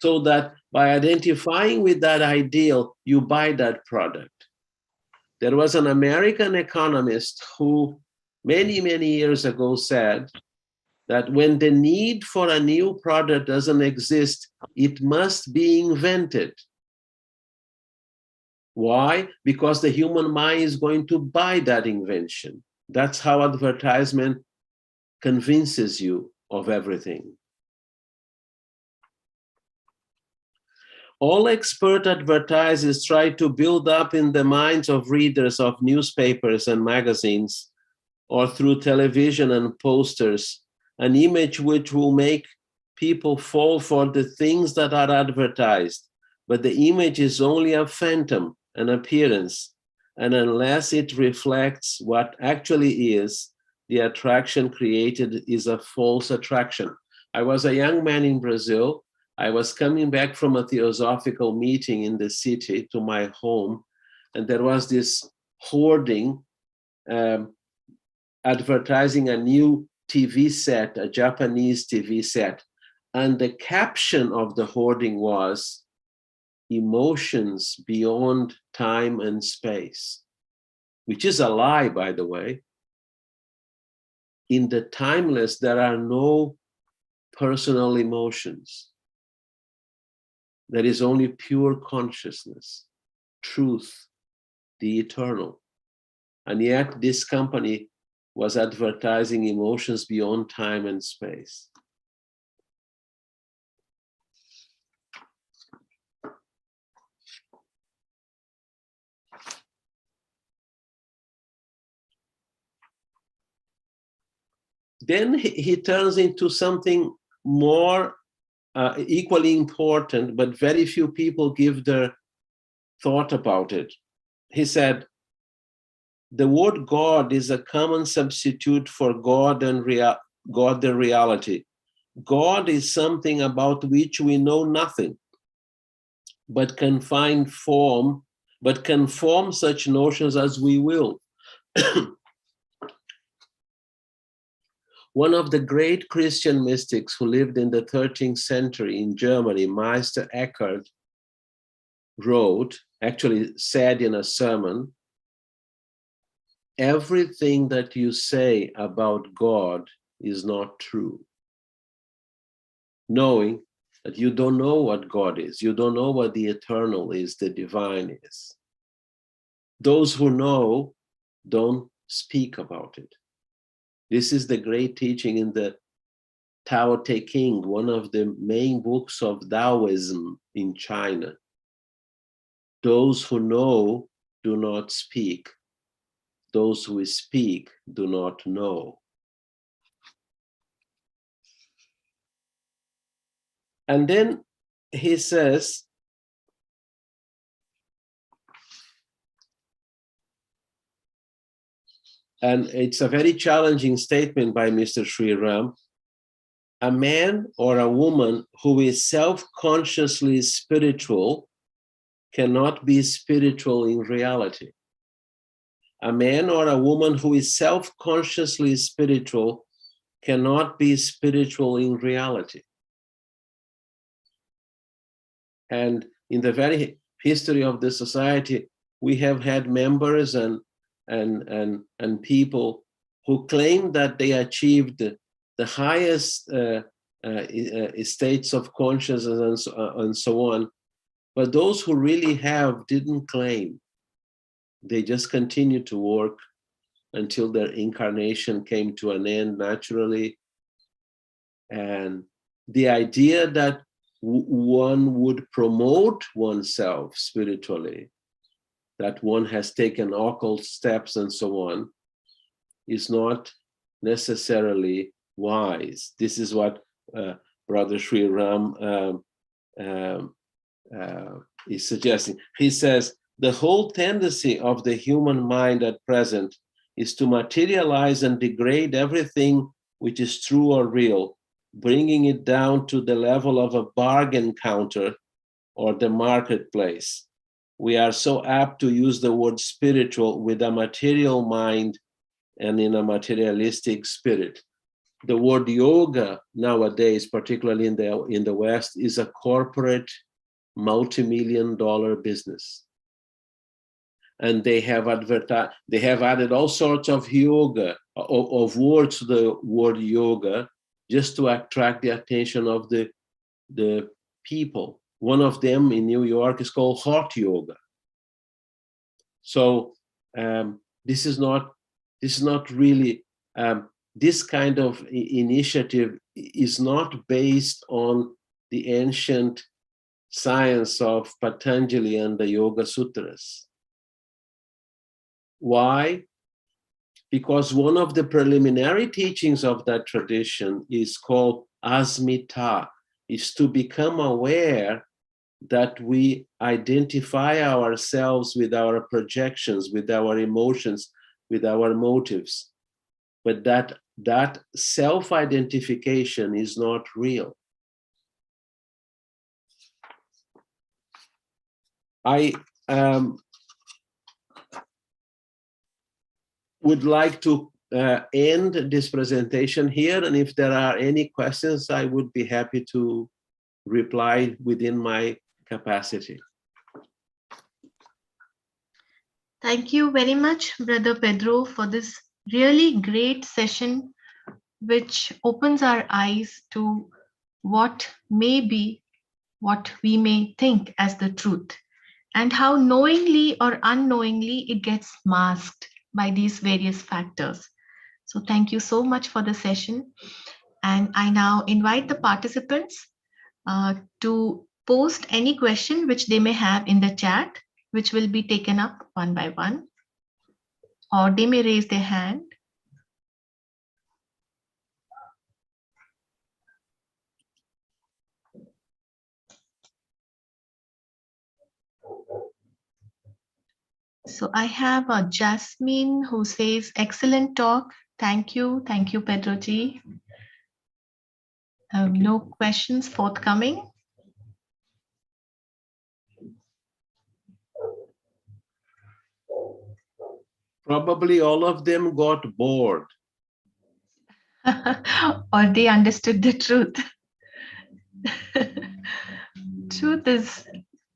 So that by identifying with that ideal, you buy that product. There was an American economist who many, many years ago said that when the need for a new product doesn't exist, it must be invented. Why? Because the human mind is going to buy that invention. That's how advertisement convinces you of everything. All expert advertisers try to build up in the minds of readers of newspapers and magazines, or through television and posters, an image which will make people fall for the things that are advertised. But the image is only a phantom, an appearance, and unless it reflects what actually is, the attraction created is a false attraction. I was a young man in Brazil. I was coming back from a theosophical meeting in the city to my home, and there was this hoarding advertising a new TV set, a Japanese TV set. And the caption of the hoarding was, "Emotions beyond time and space," which is a lie, by the way. In the timeless, there are no personal emotions. There is only pure consciousness, truth, the eternal. And yet this company was advertising emotions beyond time and space. Then he turns into something more equally important, but very few people give their thought about it. He said, the word God is a common substitute for God and God the reality. God is something about which we know nothing, but can form such notions as we will. One of the great Christian mystics who lived in the 13th century in Germany, Meister Eckhart, wrote actually said in a sermon, everything that you say about God is not true. Knowing that you don't know what God is, you don't know what the eternal is, the divine is. Those who know don't speak about it. This is the great teaching in the Tao Te Ching, one of the main books of Taoism in China. Those who know do not speak. Those who speak do not know. And then he says, and it's a very challenging statement by Mr. SRIRAM, a man or a woman who is self-consciously spiritual cannot be spiritual in reality. A man or a woman who is self-consciously spiritual cannot be spiritual in reality. And in the very history of the society, we have had members and people who claim that they achieved the highest states of consciousness and so on. But those who really have didn't claim. They just continued to work until their incarnation came to an end naturally. And the idea that one would promote oneself spiritually, that one has taken occult steps and so on, is not necessarily wise. This is what Brother SRIRAM is suggesting. He says, the whole tendency of the human mind at present is to materialize and degrade everything which is true or real, bringing it down to the level of a bargain counter or the marketplace. We are so apt to use the word spiritual with a material mind and in a materialistic spirit. The word yoga nowadays, particularly in the West, is a corporate multi-million-dollar business. And they have added all sorts of yoga, of words to the word yoga, just to attract the attention of the people. One of them in New York is called hot yoga. So this is not really, this kind of initiative is not based on the ancient science of Patanjali and the Yoga Sutras. Why? Because one of the preliminary teachings of that tradition is called asmita, is to become aware that we identify ourselves with our projections, with our emotions, with our motives, but that self-identification is not real. I would like to end this presentation here, and if there are any questions, I would be happy to reply within my capacity. Thank you very much, Brother Pedro, for this really great session, which opens our eyes to what may be, what we may think as the truth, and how knowingly or unknowingly it gets masked by these various factors. So thank you so much for the session. And I now invite the participants to post any question which they may have in the chat, which will be taken up one by one, or they may raise their hand. So I have a Jasmine who says, excellent talk. Thank you. Thank you, Pedro ji. No questions forthcoming. Probably all of them got bored. Or they understood the truth. Truth is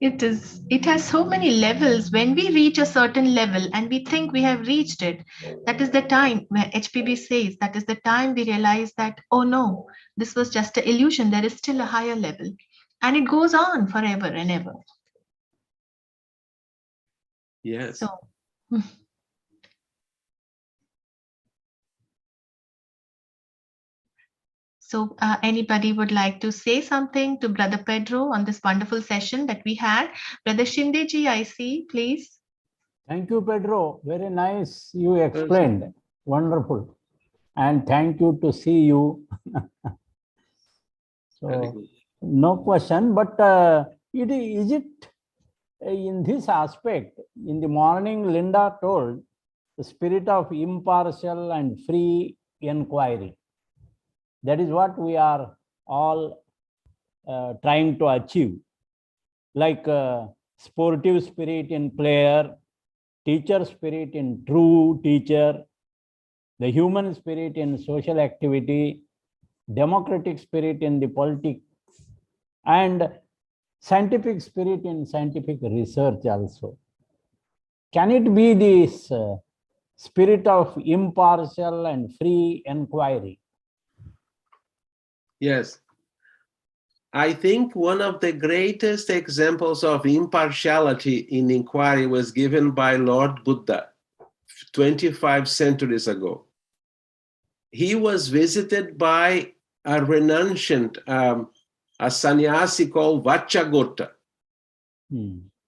It is. It has so many levels. When we reach a certain level and we think we have reached it, that is the time where HPB says that is the time we realize that, oh no, this was just an illusion. There is still a higher level. And it goes on forever and ever. Yes. So anybody would like to say something to Brother Pedro on this wonderful session that we had? Brother Shindeji, I see, please. Thank you, Pedro. Very nice. You explained. Wonderful. And thank you to see you. So, no question, but is it in this aspect, in the morning, Linda told the spirit of impartial and free inquiry. That is what we are all trying to achieve. Like sportive spirit in player, teacher spirit in true teacher, the human spirit in social activity, democratic spirit in the politics, and scientific spirit in scientific research also. Can it be this spirit of impartial and free inquiry? Yes. I think one of the greatest examples of impartiality in inquiry was given by Lord Buddha 25 centuries ago. He was visited by a renunciant, a sannyasi called Vacchagotta.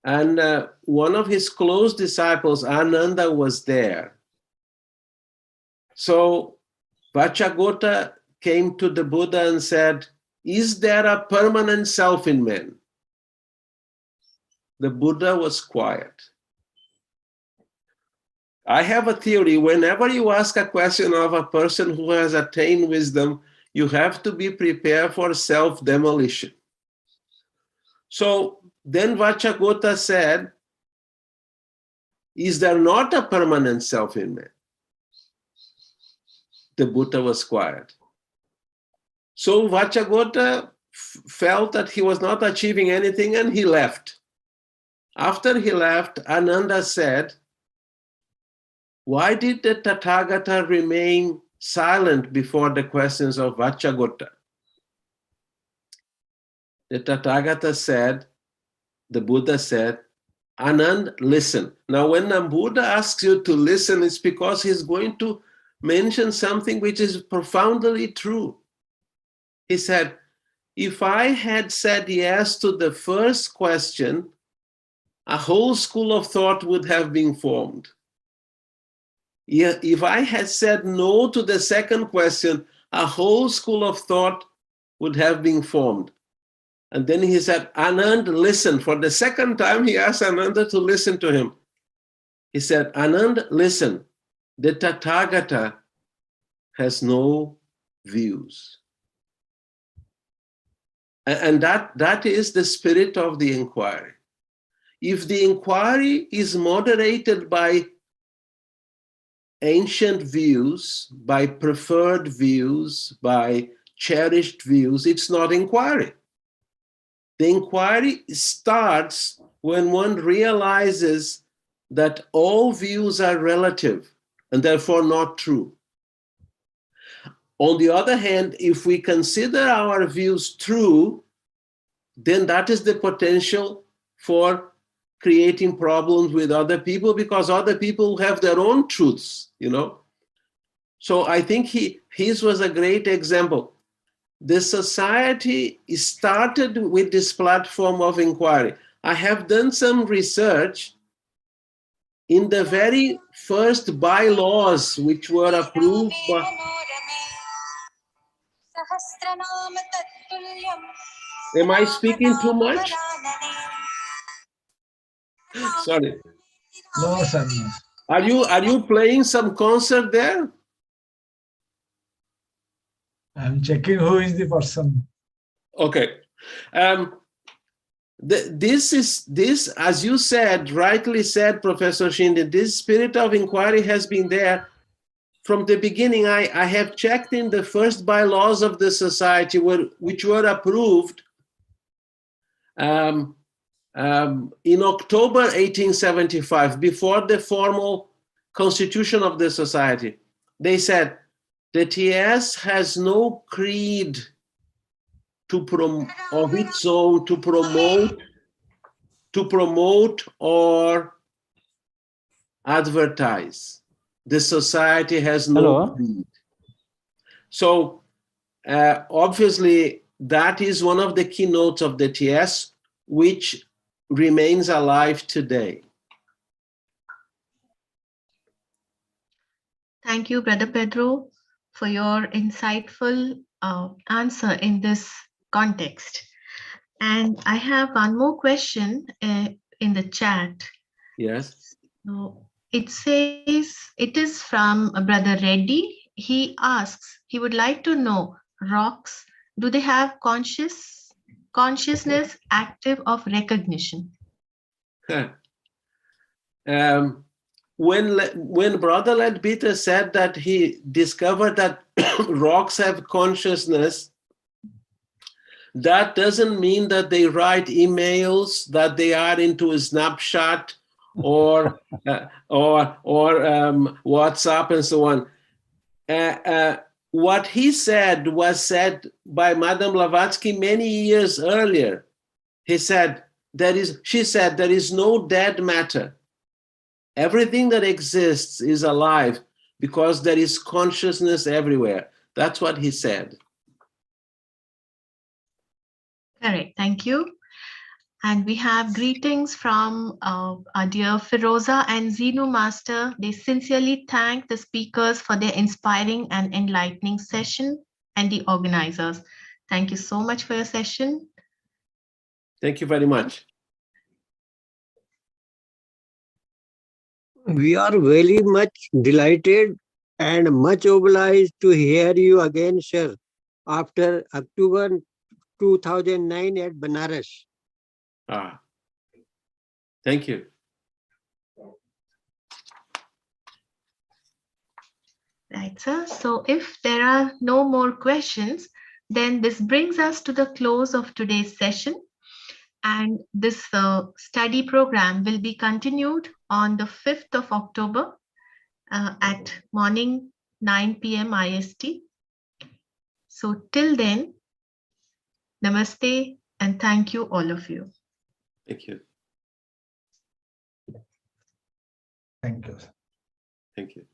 And one of his close disciples, Ananda, was there. So Vacchagotta came to the Buddha and said, "Is there a permanent self in man?" The Buddha was quiet. I have a theory, whenever you ask a question of a person who has attained wisdom, you have to be prepared for self-demolition. So then Vacchagotta said, "Is there not a permanent self in man?" The Buddha was quiet. So Vacchagotta felt that he was not achieving anything and he left. After he left, Ananda said, "Why did the Tathagata remain silent before the questions of Vacchagotta?" The Tathagata said, the Buddha said, "Anand, listen." Now, when a Buddha asks you to listen, it's because he's going to mention something which is profoundly true. He said, "If I had said yes to the first question, a whole school of thought would have been formed. If I had said no to the second question, a whole school of thought would have been formed." And then he said, "Anand, listen." For the second time, he asked Ananda to listen to him. He said, "Anand, listen. The Tathagata has no views." And that is the spirit of the inquiry. If the inquiry is moderated by ancient views, by preferred views, by cherished views, it's not inquiry. The inquiry starts when one realizes that all views are relative and therefore not true. On the other hand, if we consider our views true, then that is the potential for creating problems with other people because other people have their own truths, you know. So I think his was a great example. The society started with this platform of inquiry. I have done some research in the very first bylaws which were approved by... Am I speaking too much? Sorry. No, sir. Are you playing some concert there? I'm checking who is the person. Okay. This, as you said, rightly said, Professor Shinde, this spirit of inquiry has been there from the beginning. I have checked in the first bylaws of the society which were approved In October 1875, before the formal constitution of the society, they said the TS has no creed of its own to promote or advertise. The society has no creed. So obviously that is one of the keynotes of the TS, which remains alive today. Thank you, Brother Pedro, for your insightful answer in this context. And I have one more question in the chat. Yes. So it says, it is from Brother Reddy. He asks, he would like to know, rocks, do they have consciousness active of recognition? When Brother Leadbeater said that he discovered that rocks have consciousness, that doesn't mean that they write emails, that they are into a Snapchat or WhatsApp and so on. What he said was said by Madame Blavatsky many years earlier. She said, there is no dead matter. Everything that exists is alive because there is consciousness everywhere. That's what he said. Correct, thank you. And we have greetings from our dear Firoza and Zenu Master. They sincerely thank the speakers for their inspiring and enlightening session and the organizers. Thank you so much for your session. Thank you very much. We are very much delighted and much obliged to hear you again, sir, after October 2009 at Banaras. Thank you. Right, sir. So if there are no more questions, then this brings us to the close of today's session. And this study program will be continued on the 5th of October at morning 9 p.m. IST. So till then, namaste and thank you all of you. Thank you. Thank you. Thank you.